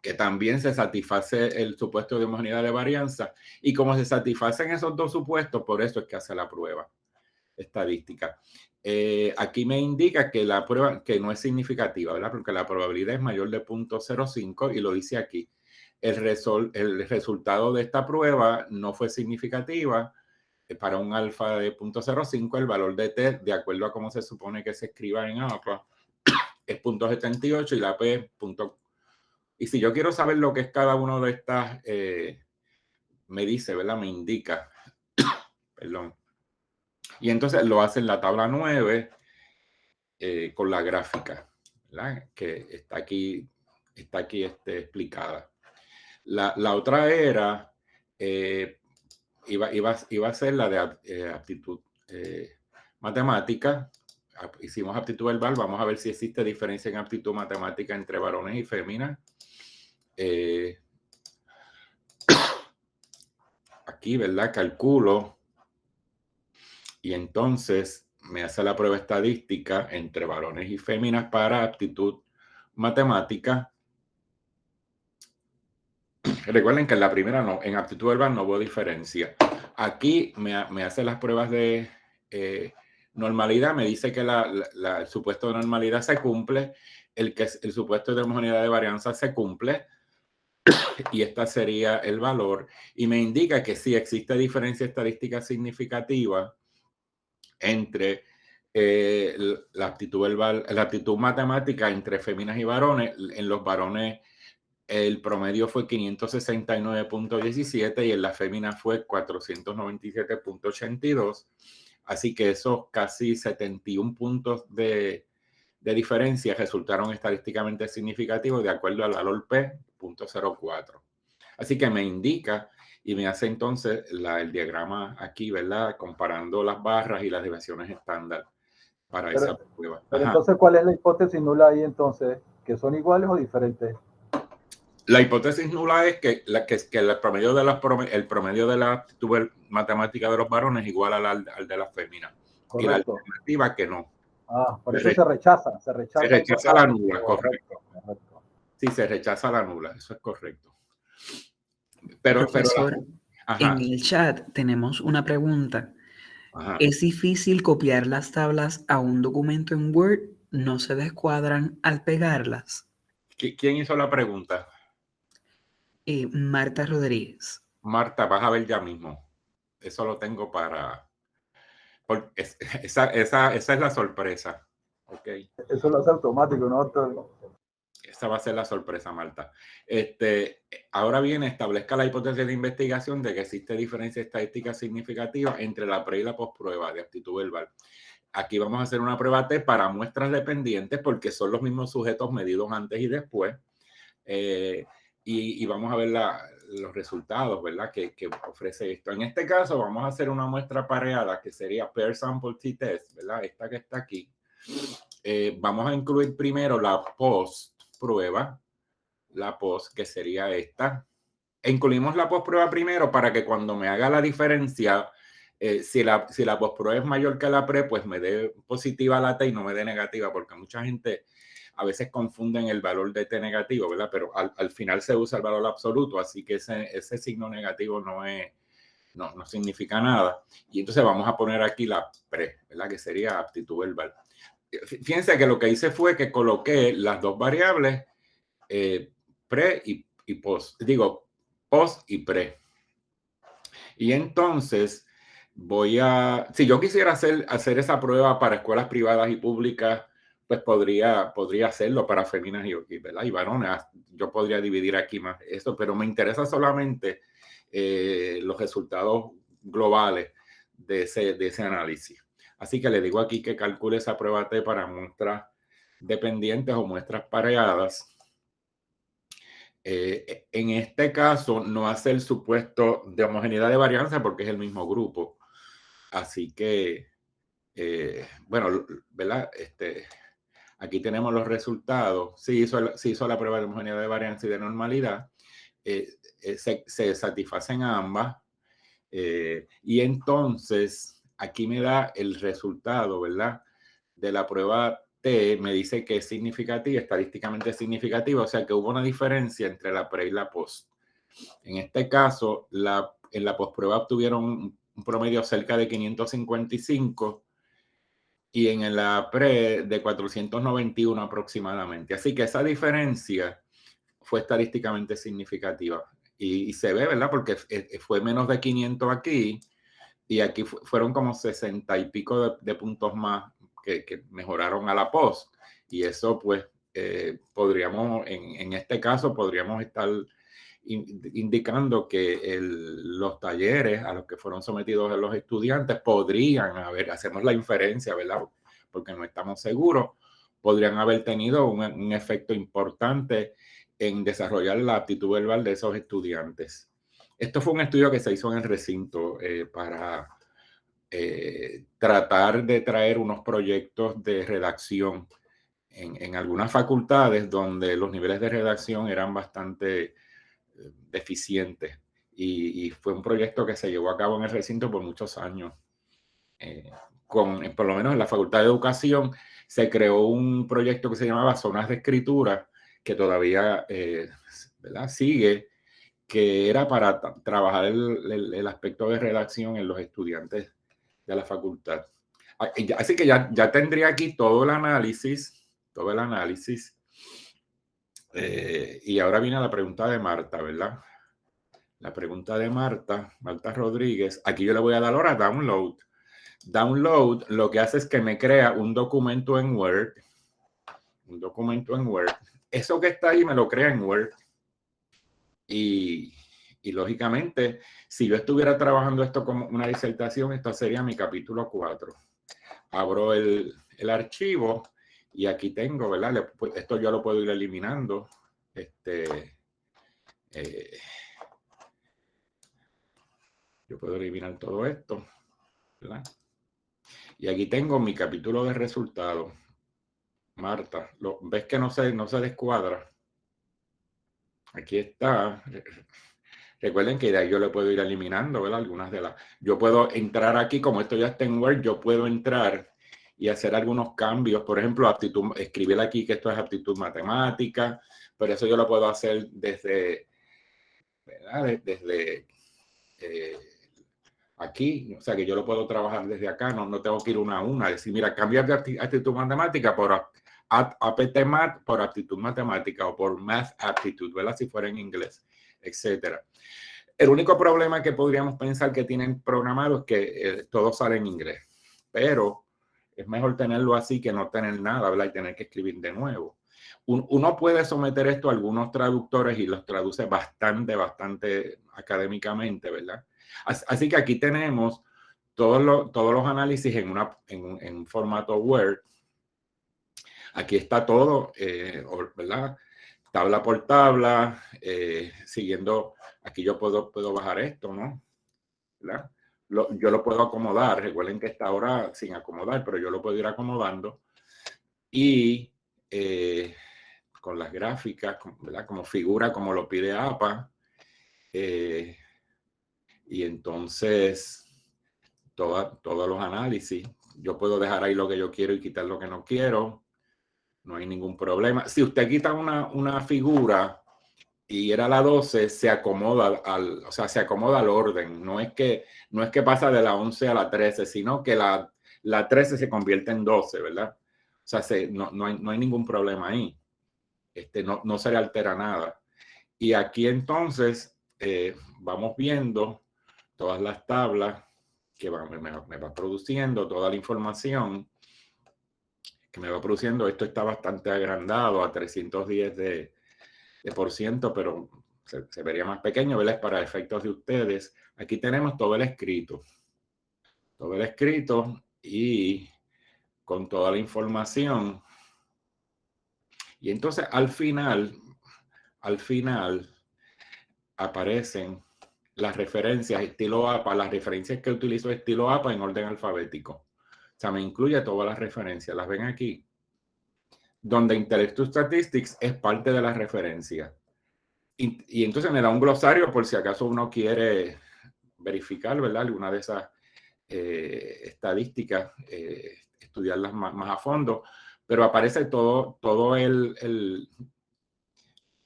que también se satisface el supuesto de homogeneidad de varianza. Y como se satisfacen esos dos supuestos, por eso es que hace la prueba estadística. Aquí me indica que la prueba que no es significativa, ¿verdad? Porque la probabilidad es mayor de 0.05 y lo dice aquí. El resultado de esta prueba no fue significativa para un alfa de 0.05. El valor de t, de acuerdo a cómo se supone que se escriba en alfa, es 0.78 y la p es Y si yo quiero saber lo que es cada uno de estas, me dice, ¿verdad? Me indica. Perdón. Y entonces lo hace en la tabla 9 con la gráfica, ¿verdad? Que está aquí explicada. La otra era, iba a ser la de aptitud matemática. Hicimos aptitud verbal. Vamos a ver si existe diferencia en aptitud matemática entre varones y féminas. Aquí, ¿verdad? Calculo. Y entonces me hace la prueba estadística entre varones y féminas para aptitud matemática. Recuerden que en la primera no, en aptitud verbal no hubo diferencia. Aquí me hace las pruebas de normalidad, me dice que el supuesto de normalidad se cumple, el supuesto de homogeneidad de varianza se cumple, y este sería el valor, y me indica que sí existe diferencia estadística significativa entre la aptitud matemática entre féminas y varones. En los varones el promedio fue 569.17 y en las féminas fue 497.82. Así que esos casi 71 puntos de diferencia resultaron estadísticamente significativos de acuerdo al valor P, 0.04. Así que me indica y me hace entonces el diagrama aquí, ¿verdad? Comparando las barras y las desviaciones estándar para esa prueba. Pero entonces, ¿cuál es la hipótesis nula ahí entonces? ¿Que son iguales o diferentes? La hipótesis nula es que el promedio de la aptitud matemática de los varones es igual al de las féminas. Correcto. Y la alternativa que no. Por eso se rechaza. Se rechaza la nula, correcto. Sí, se rechaza la nula, eso es correcto. Profesor, en el chat tenemos una pregunta. Ajá. ¿Es difícil copiar las tablas a un documento en Word? ¿No se descuadran al pegarlas? ¿Quién hizo la pregunta? Marta Rodríguez. Marta, vas a ver ya mismo. Eso lo tengo esa es la sorpresa. Okay. Eso lo hace automático, ¿no? Esa va a ser la sorpresa, Marta. Ahora viene, establezca la hipótesis de investigación de que existe diferencia estadística significativa entre la pre y la postprueba de aptitud verbal. Aquí vamos a hacer una prueba T para muestras dependientes porque son los mismos sujetos medidos antes y después. Y vamos a ver los resultados, ¿verdad? Que ofrece esto. En este caso vamos a hacer una muestra pareada que sería Pair Sample T-Test, ¿verdad? Esta que está aquí. Vamos a incluir primero la post-prueba, que sería esta. Incluimos la post-prueba primero para que cuando me haga la diferencia, si la post-prueba es mayor que la pre, pues me dé positiva la T y no me dé negativa, porque mucha gente a veces confunden el valor de T negativo, ¿verdad? Pero al final se usa el valor absoluto, así que ese signo negativo no significa nada. Y entonces vamos a poner aquí la pre, ¿verdad? Que sería aptitud verbal. Fíjense que lo que hice fue que coloqué las dos variables pre y post. Digo, post y pre. Y entonces si yo quisiera hacer esa prueba para escuelas privadas y públicas, pues podría hacerlo para féminas y varones. Yo podría dividir aquí más eso, pero me interesa solamente los resultados globales de ese análisis. Así que le digo aquí que calcule esa prueba T para muestras dependientes o muestras pareadas. En este caso no hace el supuesto de homogeneidad de varianza porque es el mismo grupo. Así que, bueno, ¿verdad? Aquí tenemos los resultados. Sí hizo la prueba de homogeneidad de varianza y de normalidad. Se satisfacen ambas. Y entonces, aquí me da el resultado, ¿verdad? De la prueba T, me dice que es significativa, estadísticamente significativa, o sea que hubo una diferencia entre la pre y la post. En este caso, en la postprueba obtuvieron un promedio cerca de 555 y en la pre de 491 aproximadamente. Así que esa diferencia fue estadísticamente significativa. Y se ve, ¿verdad? Porque fue menos de 500 aquí y aquí fueron como 60 y pico de puntos más que mejoraron a la post. Y eso, pues, podríamos, en este caso, podríamos estar indicando que los talleres a los que fueron sometidos los estudiantes podrían haber, hacemos la inferencia, ¿verdad? Porque no estamos seguros, podrían haber tenido un efecto importante en desarrollar la aptitud verbal de esos estudiantes. Esto fue un estudio que se hizo en el recinto para tratar de traer unos proyectos de redacción en algunas facultades donde los niveles de redacción eran bastante deficientes. Y fue un proyecto que se llevó a cabo en el recinto por muchos años. Por lo menos en la Facultad de Educación se creó un proyecto que se llamaba Zonas de Escritura, que todavía ¿verdad? Sigue, que era para trabajar el aspecto de redacción en los estudiantes de la facultad. Así que ya tendría aquí todo el análisis. Y ahora viene la pregunta de Marta, ¿verdad? La pregunta de Marta Rodríguez. Aquí yo le voy a dar ahora download. Download lo que hace es que me crea un documento en Word. Eso que está ahí me lo crea en Word. Y lógicamente, si yo estuviera trabajando esto como una disertación, esto sería mi capítulo 4. Abro el archivo y aquí tengo, ¿verdad? Esto yo lo puedo ir eliminando. Yo puedo eliminar todo esto, ¿verdad? Y aquí tengo mi capítulo de resultados. Marta, ¿ves que no se descuadra? Aquí está. Recuerden que de ahí yo le puedo ir eliminando, ¿verdad? Algunas de las... Yo puedo entrar aquí, como esto ya está en Word, yo puedo entrar y hacer algunos cambios. Por ejemplo, escribir aquí que esto es aptitud matemática, pero eso yo lo puedo hacer desde, ¿verdad? Desde aquí, o sea que yo lo puedo trabajar desde acá, no tengo que ir una a una, decir, mira, cambiar de aptitud matemática por APT-MAT por aptitud matemática o por Math Aptitude, ¿verdad? Si fuera en inglés, etcétera. El único problema que podríamos pensar que tienen programado es que todo sale en inglés, pero es mejor tenerlo así que no tener nada, ¿verdad? Y tener que escribir de nuevo. Uno puede someter esto a algunos traductores y los traduce bastante académicamente, ¿verdad? Así que aquí tenemos todos los análisis en un formato Word. Aquí está todo, ¿verdad? Tabla por tabla, siguiendo, aquí yo puedo bajar esto, ¿no? ¿Verdad? Yo lo puedo acomodar, recuerden que está ahora sin acomodar, pero yo lo puedo ir acomodando. Y con las gráficas, ¿verdad? Como figura, como lo pide APA. Y entonces, todos los análisis, yo puedo dejar ahí lo que yo quiero y quitar lo que no quiero. No hay ningún problema. Si usted quita una figura y era la 12, se acomoda se acomoda al orden. No es que pasa de la 11 a la 13, sino que la 13 se convierte en 12, ¿verdad? O sea, no hay ningún problema ahí. No se le altera nada. Y aquí entonces vamos viendo todas las tablas que me va produciendo, toda la información que me va produciendo. Esto está bastante agrandado a 310 de por ciento, pero se vería más pequeño, ¿verdad? Para efectos de ustedes. Aquí tenemos todo el escrito. Todo el escrito y con toda la información. Y entonces al final al final aparecen las referencias estilo APA, las referencias que utilizo estilo APA en orden alfabético. O sea, me incluye todas las referencias. ¿Las ven aquí? Donde Intellectus Statistics es parte de las referencias. Y entonces me da un glosario por si acaso uno quiere verificar, ¿verdad? Alguna de esas estadísticas, estudiarlas más a fondo, pero aparece todo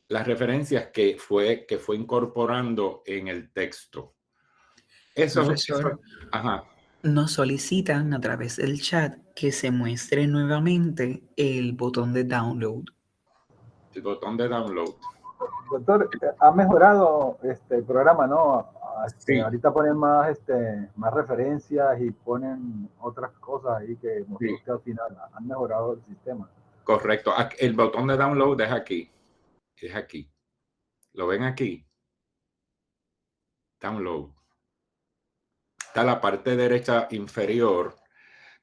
las referencias que fue incorporando en el texto. Profesor, ajá. nos solicitan a través del chat que se muestre nuevamente el botón de download. El botón de download. Doctor, ha mejorado el programa, ¿no? Sí. Ahorita ponen más referencias y ponen otras cosas ahí que mostró usted al final. Han mejorado el sistema. Correcto. El botón de download es aquí. Es aquí. ¿Lo ven aquí? Download. Está la parte derecha inferior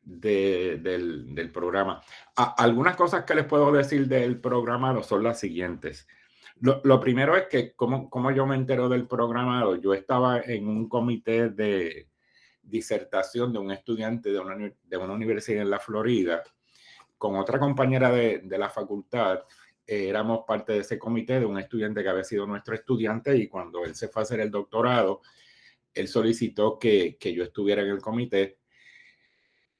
del programa. Algunas cosas que les puedo decir del programado son las siguientes. Lo primero es que, como yo me entero del programado, yo estaba en un comité de disertación de un estudiante de una universidad en la Florida, con otra compañera de la facultad. Éramos parte de ese comité de un estudiante que había sido nuestro estudiante, y cuando él se fue a hacer el doctorado, él solicitó que yo estuviera en el comité.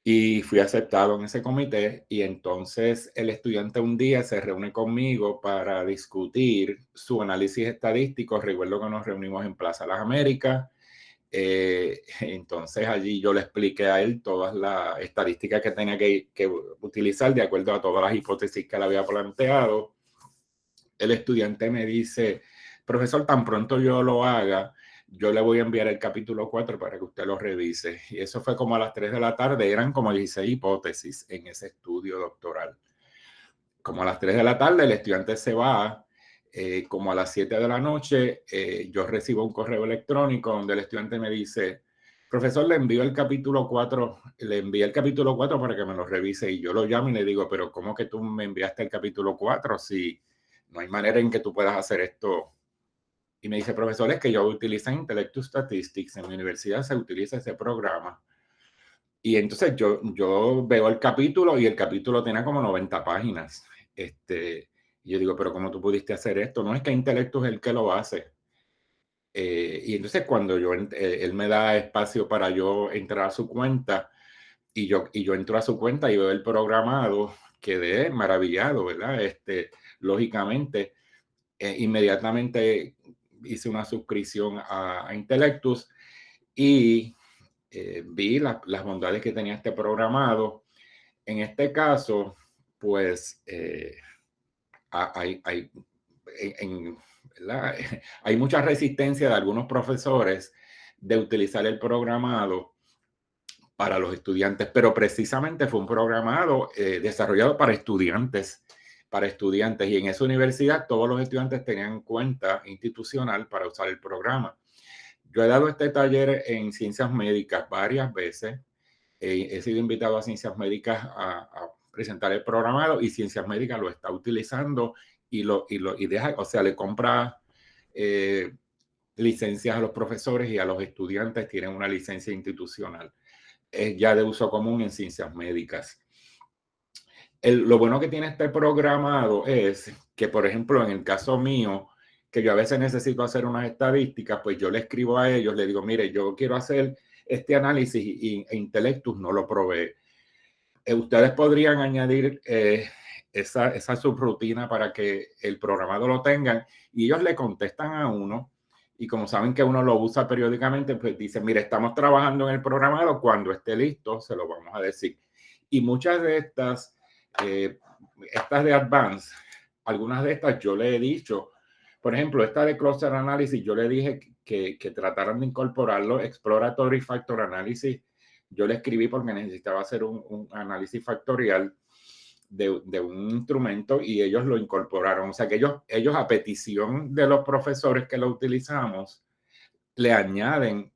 Y fui aceptado en ese comité, y entonces el estudiante un día se reúne conmigo para discutir su análisis estadístico. Recuerdo que nos reunimos en Plaza Las Américas. Entonces allí yo le expliqué a él todas las estadísticas que tenía que utilizar de acuerdo a todas las hipótesis que él había planteado. El estudiante me dice: profesor, tan pronto yo lo haga, yo le voy a enviar el capítulo 4 para que usted lo revise. Y eso fue como a las 3 de la tarde. Eran como 16 hipótesis en ese estudio doctoral. Como a las 3 de la tarde el estudiante se va. Como a las 7 de la noche yo recibo un correo electrónico donde el estudiante me dice: profesor, le envío el capítulo 4, le envié el capítulo 4 para que me lo revise. Y yo lo llamo y le digo: pero ¿cómo que tú me enviaste el capítulo 4 si no hay manera en que tú puedas hacer esto? Y me dice: profesor, es que yo utilizo Intellectus Statistics, en mi universidad se utiliza ese programa. Y entonces yo veo el capítulo, y el capítulo tenía como 90 páginas. Y yo digo: pero ¿cómo tú pudiste hacer esto? No, es que Intellectus es el que lo hace. Y entonces cuando él me da espacio para yo entrar a su cuenta, y yo entro a su cuenta y veo el programado, quedé maravillado, ¿verdad? Lógicamente, inmediatamente hice una suscripción a Intellectus y vi las bondades que tenía este programado. En este caso, pues hay mucha resistencia de algunos profesores de utilizar el programado para los estudiantes, pero precisamente fue un programado desarrollado para estudiantes, y en esa universidad todos los estudiantes tenían cuenta institucional para usar el programa. Yo he dado este taller en ciencias médicas varias veces. He sido invitado a ciencias médicas a presentar el programado, y ciencias médicas lo está utilizando y deja, o sea, le compra licencias a los profesores, y a los estudiantes tienen una licencia institucional. Es ya de uso común en ciencias médicas. Lo bueno que tiene este programado es que, por ejemplo, en el caso mío, que yo a veces necesito hacer unas estadísticas, pues yo le escribo a ellos, le digo: mire, yo quiero hacer este análisis y Intellectus no lo provee. Ustedes podrían añadir esa subrutina para que el programado lo tengan, y ellos le contestan a uno, y como saben que uno lo usa periódicamente, pues dicen: mire, estamos trabajando en el programado, cuando esté listo se lo vamos a decir. Y muchas de estas de Advanced, algunas de estas yo le he dicho, por ejemplo, esta de Cluster Analysis, yo le dije que trataran de incorporarlo. Exploratory Factor Analysis, yo le escribí porque necesitaba hacer un análisis factorial de un instrumento, y ellos lo incorporaron. O sea que ellos a petición de los profesores que lo utilizamos, le añaden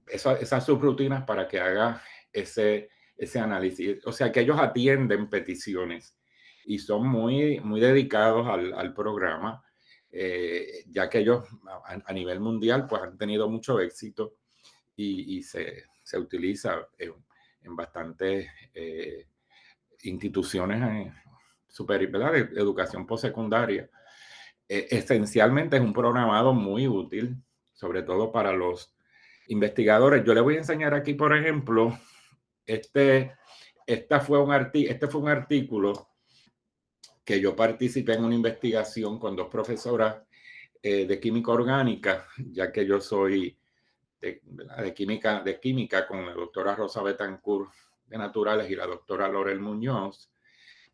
esas subrutinas para que haga ese análisis. O sea que ellos atienden peticiones. y son muy dedicados al programa, ya que ellos a nivel mundial pues han tenido mucho éxito y se utiliza en bastantes instituciones ¿verdad? De educación postsecundaria. Esencialmente es un programado muy útil, sobre todo para los investigadores. Yo les voy a enseñar aquí, por ejemplo, este fue un artículo que yo participé en una investigación con dos profesoras de química orgánica, ya que yo soy de química con la doctora Rosa Betancourt de Naturales y la doctora Lorel Muñoz.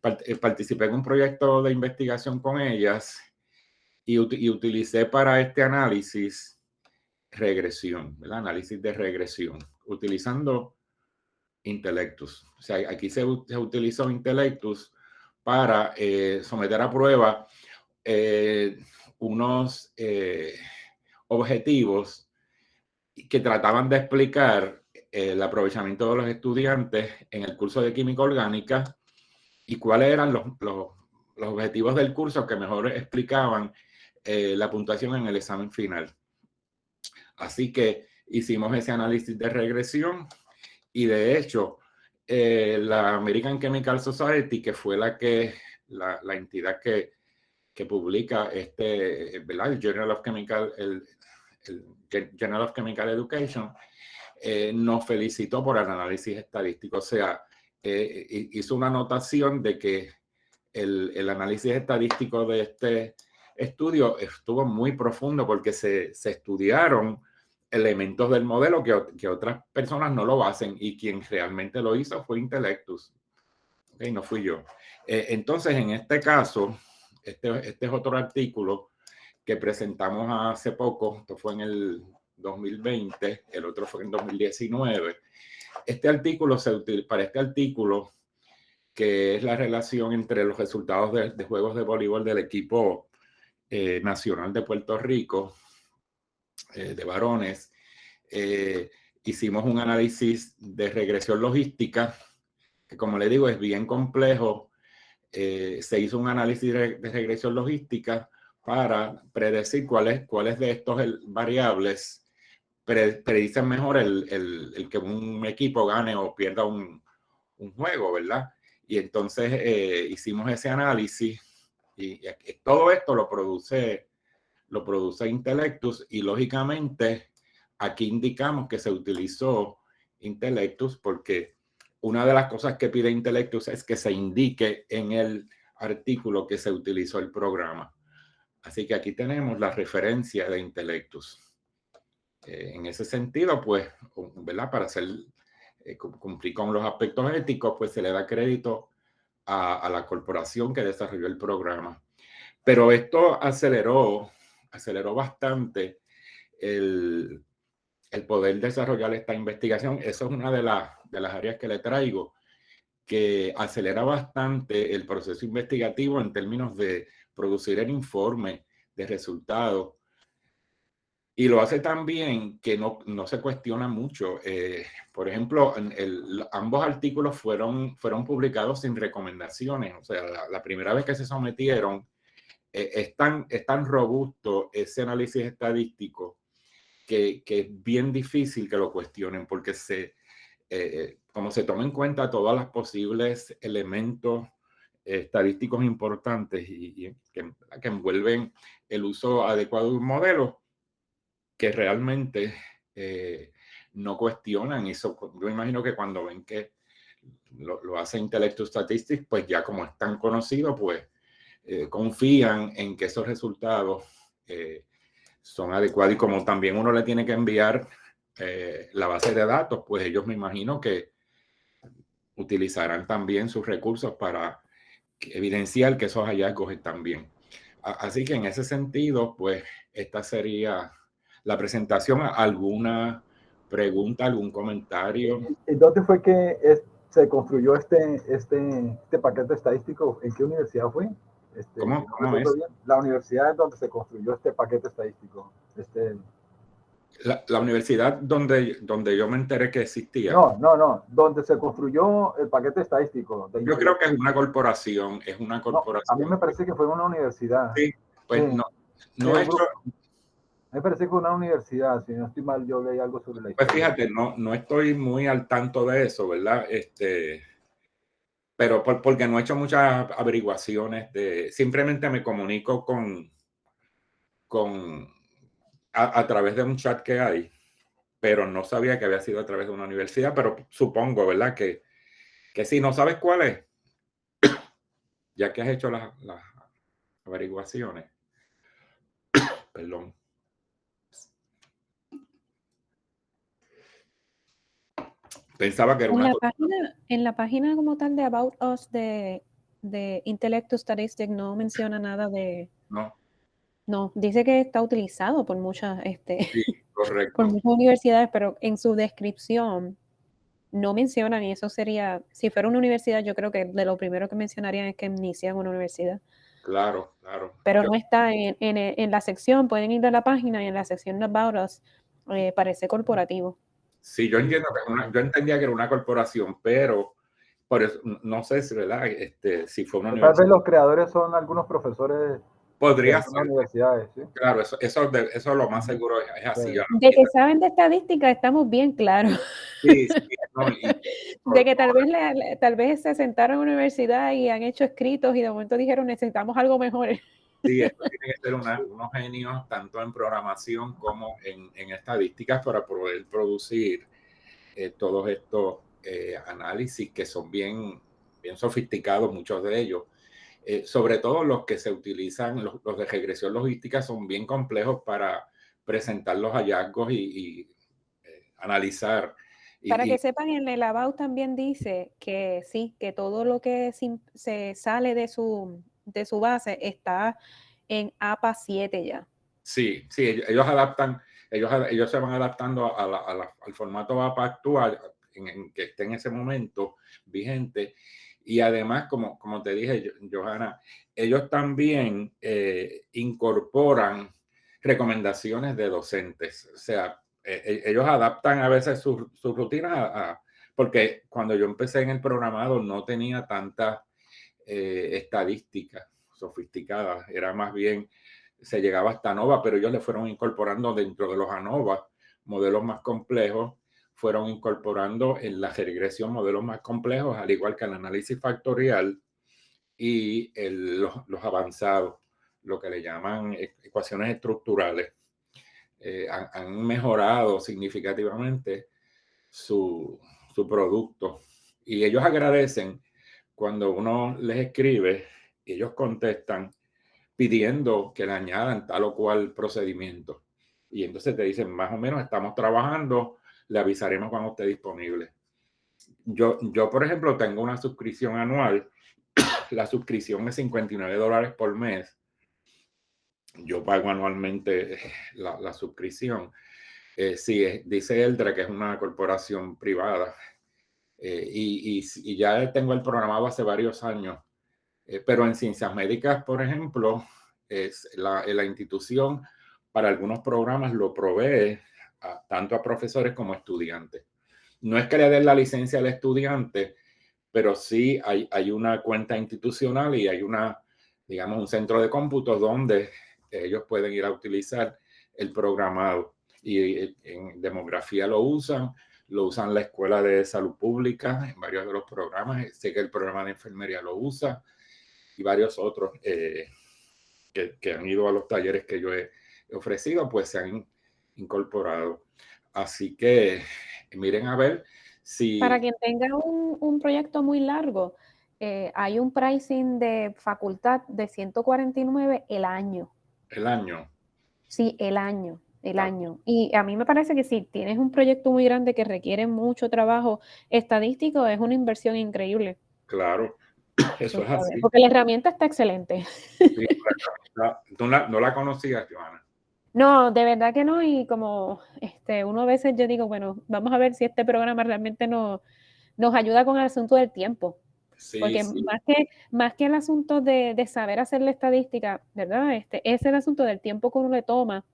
Participé en un proyecto de investigación con ellas y utilicé para este análisis regresión, ¿verdad? Análisis de regresión, utilizando Intellectus. O sea, aquí se utilizó Intellectus para someter a prueba unos objetivos que trataban de explicar el aprovechamiento de los estudiantes en el curso de química orgánica y cuáles eran los objetivos del curso que mejor explicaban la puntuación en el examen final. Así que hicimos ese análisis de regresión y de hecho la American Chemical Society, que fue la entidad que publica ¿verdad? El Journal of Chemical, el Journal of Chemical Education, nos felicitó por el análisis estadístico. O sea, hizo una anotación de que el análisis estadístico de este estudio estuvo muy profundo porque se estudiaron elementos del modelo que otras personas no lo hacen, y quien realmente lo hizo fue Intellectus. Okay, no fui yo. Entonces, en este caso, este es otro artículo que presentamos hace poco. Esto fue en el 2020, el otro fue en 2019. Para este artículo, que es la relación entre los resultados de juegos de voleibol del equipo nacional de Puerto Rico, de varones, hicimos un análisis de regresión logística, que como le digo es bien complejo. Se hizo un análisis de regresión logística para predecir cuáles de estos variables predicen mejor el que un equipo gane o pierda un juego, ¿verdad? Y entonces hicimos ese análisis y todo esto lo produce Intellectus, y lógicamente aquí indicamos que se utilizó Intellectus porque una de las cosas que pide Intellectus es que se indique en el artículo que se utilizó el programa. Así que aquí tenemos la referencia de Intellectus. En ese sentido, pues, ¿verdad? Para cumplir con los aspectos éticos, pues se le da crédito a la corporación que desarrolló el programa. Pero esto aceleró bastante el poder desarrollar esta investigación. Eso es una de las áreas que le traigo, que acelera bastante el proceso investigativo en términos de producir el informe de resultados. Y lo hace también que no se cuestiona mucho. Por ejemplo, ambos artículos fueron publicados sin recomendaciones. O sea, la primera vez que se sometieron, es tan robusto ese análisis estadístico que es bien difícil que lo cuestionen, porque como se toma en cuenta todos los posibles elementos estadísticos importantes y que envuelven el uso adecuado de un modelo, que realmente no cuestionan eso. Yo imagino que cuando ven que lo hace Intellectus Statistics, pues ya como es tan conocido, pues confían en que esos resultados son adecuados. Y como también uno le tiene que enviar la base de datos, pues ellos me imagino que utilizarán también sus recursos para evidenciar que esos hallazgos están bien. Así que en ese sentido, pues esta sería la presentación. ¿Alguna pregunta, algún comentario? ¿Y dónde fue que se construyó este paquete estadístico? ¿En qué universidad fue? ¿Cómo ¿no es? Bien? La universidad en donde se construyó este paquete estadístico. La universidad donde yo me enteré que existía. No, donde se construyó el paquete estadístico. Yo creo que es una corporación, No, a mí me parece que fue una universidad. Sí, pues sí. no he hecho... Me parece que fue una universidad, si no estoy mal, yo leí algo sobre la historia. Pues fíjate, no estoy muy al tanto de eso, ¿verdad? Pero porque no he hecho muchas averiguaciones simplemente me comunico a través de un chat que hay, pero no sabía que había sido a través de una universidad, pero supongo, ¿verdad? Que si no sabes cuál es, ya que has hecho las averiguaciones. Perdón. Pensaba que era una... En la página como tal de About Us de Intellect to Statistics no menciona nada de... No, dice que está utilizado por muchas, sí, correcto. por muchas universidades, pero en su descripción no mencionan, y eso sería, si fuera una universidad, yo creo que de lo primero que mencionarían es que inician una universidad. Claro. Pero no está en la sección, pueden ir a la página y en la sección de About Us parece corporativo. Sí, yo entiendo que yo entendía que era una corporación, pero por eso no sé si, ¿verdad? Si fue una universidad. Tal vez los creadores son algunos profesores podría de universidades, ¿sí? Claro, eso lo más seguro es así. Sí. De que saben de estadística estamos bien claros. Sí, no, de que tal vez se sentaron en la universidad y han hecho escritos y de momento dijeron necesitamos algo mejor. Sí, esto tiene que ser unos genios tanto en programación como en estadísticas para poder producir todos estos análisis que son bien sofisticados, muchos de ellos. Sobre todo los que se utilizan, los de regresión logística, son bien complejos para presentar los hallazgos y analizar. Para que sepan, en el About también dice que sí, que todo lo que se sale de su base está en APA 7 ya. Sí, ellos adaptan, ellos se van adaptando al formato APA actual en que esté en ese momento vigente. Y además, como te dije, Johanna, ellos también incorporan recomendaciones de docentes. O sea, ellos adaptan a veces sus rutinas porque cuando yo empecé en el programado no tenía tantas estadísticas sofisticadas. Era más bien, se llegaba hasta ANOVA, pero ellos le fueron incorporando dentro de los ANOVA modelos más complejos, fueron incorporando en la regresión modelos más complejos, al igual que el análisis factorial y los avanzados, lo que le llaman ecuaciones estructurales. Han mejorado significativamente su producto. Y ellos agradecen cuando uno les escribe, ellos contestan pidiendo que le añadan tal o cual procedimiento. Y entonces te dicen, más o menos, estamos trabajando, le avisaremos cuando esté disponible. Yo, por ejemplo, tengo una suscripción anual. La suscripción es $59 por mes. Yo pago anualmente la suscripción. Sí, dice Eldra que es una corporación privada. Y ya tengo el programado hace varios años. Pero en ciencias médicas, por ejemplo, la institución para algunos programas lo provee tanto a profesores como a estudiantes. No es que le den la licencia al estudiante, pero sí hay una cuenta institucional y hay digamos, un centro de cómputo donde ellos pueden ir a utilizar el programado. Y en demografía lo usan la Escuela de Salud Pública en varios de los programas. Sé que el programa de enfermería lo usa y varios otros que han ido a los talleres que yo he ofrecido, pues se han incorporado. Así que miren a ver si... Para quien tenga un proyecto muy largo, hay un pricing de facultad de $149 el año. ¿El año? Sí, el año. Y a mí me parece que si tienes un proyecto muy grande que requiere mucho trabajo estadístico, es una inversión increíble. Claro, eso es así. Porque la herramienta está excelente. Sí, ¿no la conocías, Johanna? No, de verdad que no, y como uno a veces yo digo, bueno, vamos a ver si este programa realmente nos ayuda con el asunto del tiempo. Sí, porque sí. Más que el asunto de saber hacer la estadística, ¿verdad? Es el asunto del tiempo que uno le toma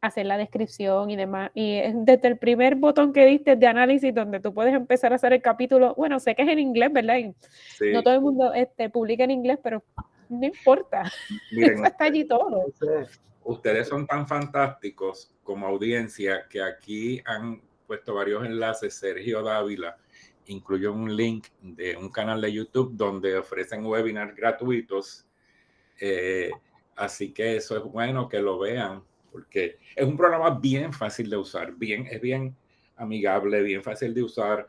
hacer la descripción y demás. Y desde el primer botón que diste de análisis, donde tú puedes empezar a hacer el capítulo, bueno, sé que es en inglés, ¿verdad? Y Sí. no todo el mundo publica en inglés, pero no importa. Miren, Eso está allí todo. Ustedes son tan fantásticos como audiencia que aquí han puesto varios enlaces. Sergio Dávila incluyó un link de un canal de YouTube donde ofrecen webinars gratuitos. Así que eso es bueno que lo vean, porque es un programa bien fácil de usar, es bien amigable, bien fácil de usar.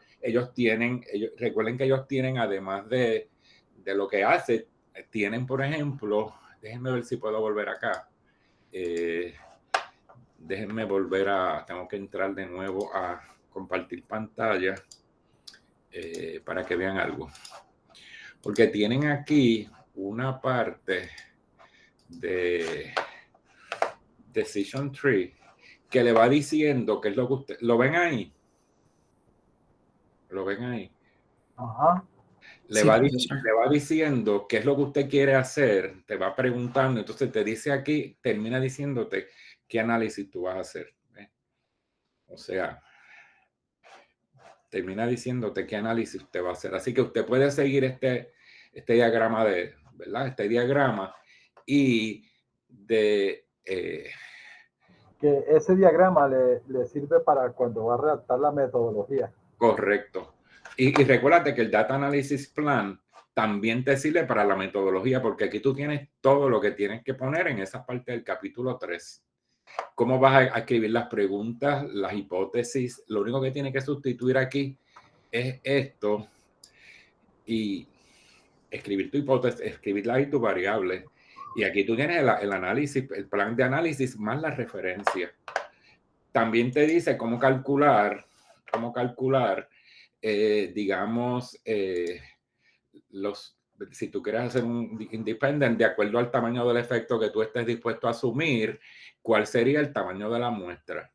Recuerden que ellos tienen, además de lo que hace, tienen, por ejemplo, déjenme ver si puedo volver acá. Tengo que entrar de nuevo a compartir pantalla para que vean algo. Porque tienen aquí una parte de Decision Tree que le va diciendo qué es lo que usted... ¿Lo ven ahí? ¿Lo ven ahí? Ajá. Le va diciendo qué es lo que usted quiere hacer, te va preguntando, entonces te dice aquí, termina diciéndote qué análisis tú vas a hacer. O sea, termina diciéndote qué análisis usted va a hacer. Así que usted puede seguir este diagrama ¿verdad? Este diagrama y que ese diagrama le sirve para cuando va a redactar la metodología. Correcto. Y recuérdate que el Data Analysis Plan también te sirve para la metodología, porque aquí tú tienes todo lo que tienes que poner en esa parte del capítulo 3. Cómo vas a escribir las preguntas, las hipótesis. Lo único que tienes que sustituir aquí es esto y escribir tu hipótesis, escribirla y tu variable. Y aquí tú tienes el análisis, el plan de análisis más la referencia. También te dice cómo calcular, digamos, si tú quieres hacer un independent de acuerdo al tamaño del efecto que tú estés dispuesto a asumir, ¿cuál sería el tamaño de la muestra?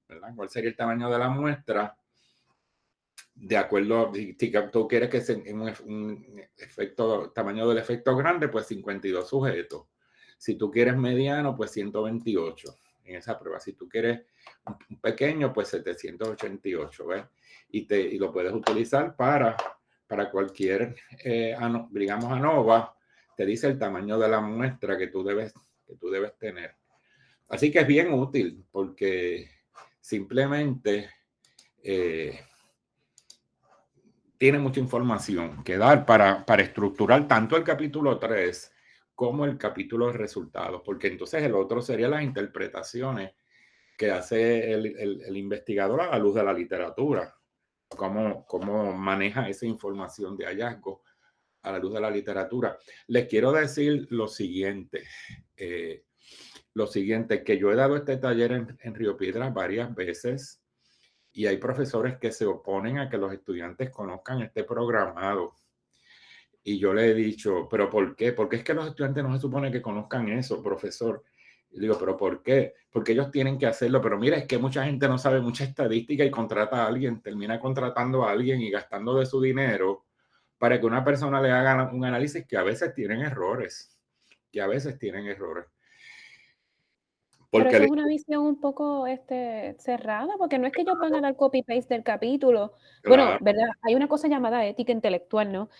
¿Verdad? ¿Cuál sería el tamaño de la muestra? De acuerdo, si tú quieres que sea un efecto, tamaño del efecto grande, pues 52 sujetos. Si tú quieres mediano, pues 128 en esa prueba. Si tú quieres un pequeño, pues 788, ¿ves? Y lo puedes utilizar para cualquier, digamos, ANOVA. Te dice el tamaño de la muestra que tú debes tener. Así que es bien útil porque simplemente tiene mucha información que dar para estructurar tanto el capítulo 3 como el capítulo de resultados, porque entonces el otro sería las interpretaciones que hace el investigador a la luz de la literatura, cómo maneja esa información de hallazgo a la luz de la literatura. Les quiero decir lo siguiente, que yo he dado este taller en Río Piedras varias veces, y hay profesores que se oponen a que los estudiantes conozcan este programado. Y yo le he dicho, ¿pero por qué? Porque es que los estudiantes no se supone que conozcan eso, profesor. Y digo, ¿pero por qué? Porque ellos tienen que hacerlo. Pero mira, es que mucha gente no sabe mucha estadística y contrata a alguien, termina contratando a alguien y gastando de su dinero para que una persona le haga un análisis que a veces tienen errores. Pero eso es una visión un poco cerrada, porque no es que ellos van a dar copy-paste del capítulo. Bueno, Claro. ¿verdad? Hay una cosa llamada ética intelectual, ¿no?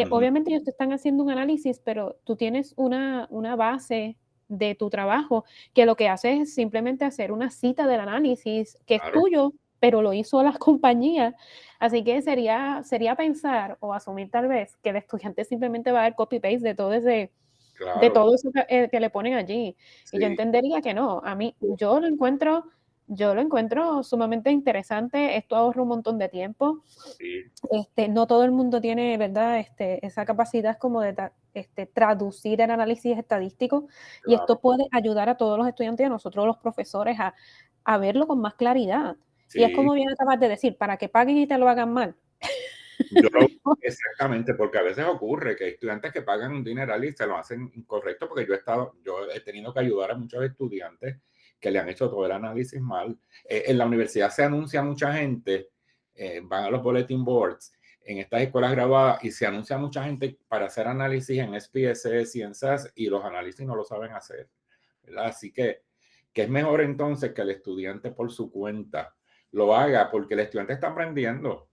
Obviamente ellos te están haciendo un análisis, pero tú tienes una base de tu trabajo que lo que hace es simplemente hacer una cita del análisis que es tuyo, pero lo hizo la compañía. Así que sería pensar o asumir tal vez que el estudiante simplemente va a dar copy-paste de todo ese... Claro. de todo eso que le ponen allí. Sí. Y yo entendería que no. A mí, yo lo encuentro sumamente interesante. Esto ahorra un montón de tiempo. Sí. No todo el mundo tiene, ¿verdad? Esa capacidad como de traducir el análisis estadístico. Claro. Y esto puede ayudar a todos los estudiantes y a nosotros los profesores a verlo con más claridad. Sí. Y es como bien acabas de decir, para que paguen y te lo hagan mal. Exactamente, porque a veces ocurre que hay estudiantes que pagan un dineral y se lo hacen incorrecto, porque yo he tenido que ayudar a muchos estudiantes que le han hecho todo el análisis mal. En la universidad se anuncia mucha gente, van a los bulletin boards en estas escuelas graduadas y se anuncia mucha gente para hacer análisis en SPSS y en SAS, y los análisis no lo saben hacer, ¿verdad? Así que que es mejor entonces que el estudiante por su cuenta lo haga, porque el estudiante está aprendiendo.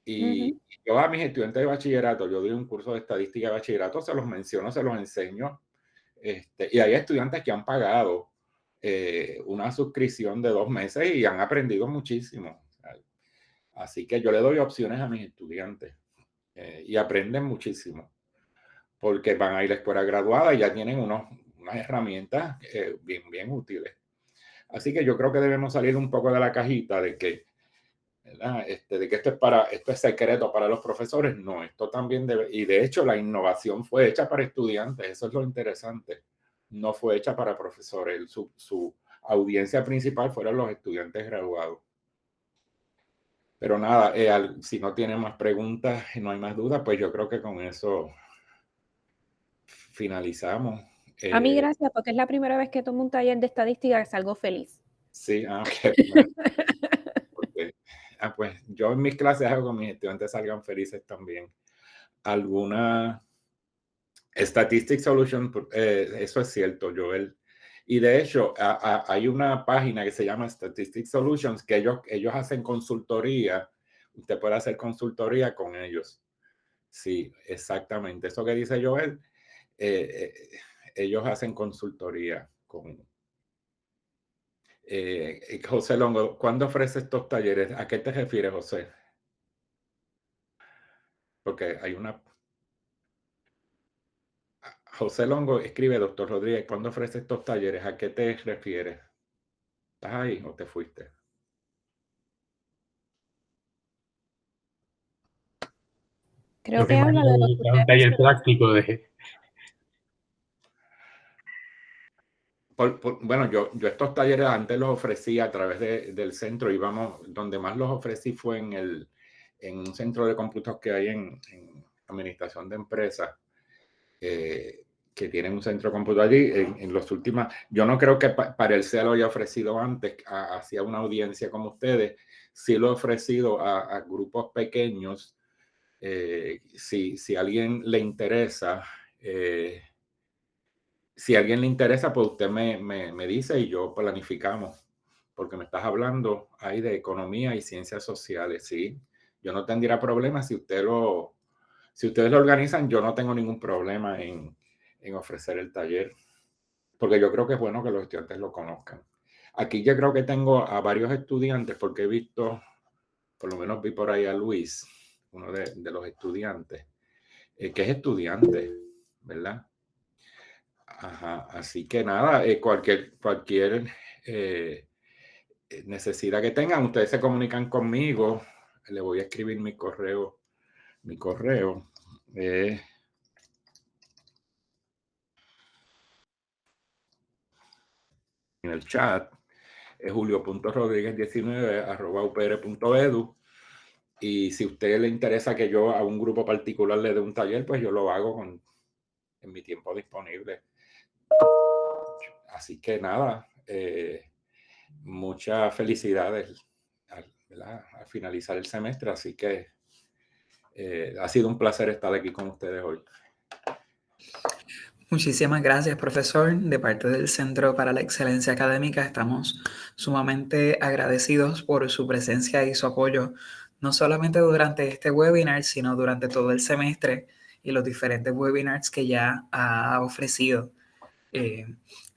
Y yo a mis estudiantes de bachillerato, yo doy un curso de estadística de bachillerato, se los menciono, se los enseño. Y hay estudiantes que han pagado una suscripción de 2 meses y han aprendido muchísimo. Así que yo le doy opciones a mis estudiantes y aprenden muchísimo, porque van a ir a la escuela graduada y ya tienen unas herramientas bien útiles. Así que yo creo que debemos salir un poco de la cajita de que, ¿verdad? De que esto es secreto para los profesores. No, esto también debe, y de hecho la innovación fue hecha para estudiantes, eso es lo interesante. No fue hecha para profesores, su audiencia principal fueron los estudiantes graduados. Pero nada, si no tienen más preguntas y no hay más dudas, pues yo creo que con eso finalizamos. A mí gracias, porque es la primera vez que tomo un taller de estadística que salgo feliz. Sí, pues yo en mis clases hago que mis estudiantes salgan felices también. Alguna Statistic Solution, eso es cierto, Joel. Y de hecho, hay una página que se llama Statistic Solutions, que ellos hacen consultoría. Usted puede hacer consultoría con ellos. Sí, exactamente. Eso que dice Joel, ellos hacen consultoría con... José Longo, ¿cuándo ofrece estos talleres? ¿A qué te refieres, José? Porque hay una... José Longo escribe, doctor Rodríguez, ¿cuándo ofrece estos talleres? ¿A qué te refieres? ¿Estás ahí o te fuiste? Creo que habla de un taller práctico de... Bueno, yo estos talleres antes los ofrecí a través del centro, donde más los ofrecí fue en un centro de cómputos que hay en administración de empresas, que tienen un centro de cómputo allí. En los últimos, yo no creo que para el CEA lo haya ofrecido antes hacia una audiencia como ustedes. Sí lo he ofrecido a grupos pequeños. Si a alguien le interesa, pues usted me dice y yo planificamos, porque me estás hablando ahí de economía y ciencias sociales, ¿sí? Yo no tendría problema si ustedes lo organizan, yo no tengo ningún problema en ofrecer el taller, porque yo creo que es bueno que los estudiantes lo conozcan. Aquí yo creo que tengo a varios estudiantes, porque he visto, por lo menos vi por ahí a Luis, uno de los estudiantes, que es estudiante, ¿verdad? Ajá, así que nada, cualquier necesidad que tengan, ustedes se comunican conmigo. Le voy a escribir mi correo. En el chat es julio.rodriguez19@upr.edu. Y si a usted le interesa que yo a un grupo particular le dé un taller, pues yo lo hago en mi tiempo disponible. Así que nada, muchas felicidades al finalizar el semestre. Así que ha sido un placer estar aquí con ustedes hoy. Muchísimas gracias, profesor. De parte del Centro para la Excelencia Académica, estamos sumamente agradecidos por su presencia y su apoyo, no solamente durante este webinar, sino durante todo el semestre y los diferentes webinars que ya ha ofrecido.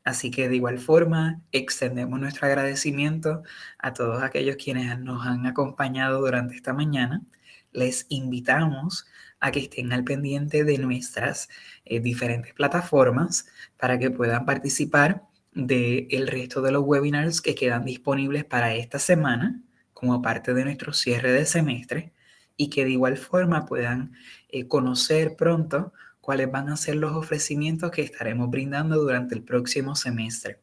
Así que de igual forma, extendemos nuestro agradecimiento a todos aquellos quienes nos han acompañado durante esta mañana. Les invitamos a que estén al pendiente de nuestras diferentes plataformas para que puedan participar del resto de los webinars que quedan disponibles para esta semana como parte de nuestro cierre de semestre, y que de igual forma puedan conocer pronto cuáles van a ser los ofrecimientos que estaremos brindando durante el próximo semestre.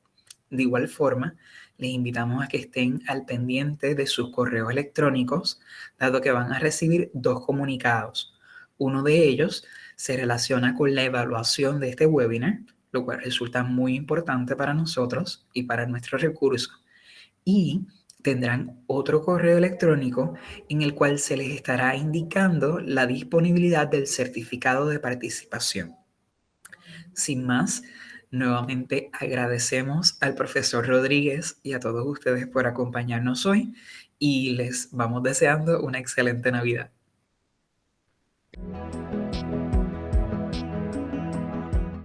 De igual forma, les invitamos a que estén al pendiente de sus correos electrónicos, dado que van a recibir 2 comunicados. Uno de ellos se relaciona con la evaluación de este webinar, lo cual resulta muy importante para nosotros y para nuestro recurso. Y tendrán otro correo electrónico en el cual se les estará indicando la disponibilidad del certificado de participación. Sin más, Nuevamente agradecemos al profesor Rodríguez y a todos ustedes por acompañarnos hoy y les vamos deseando una excelente Navidad.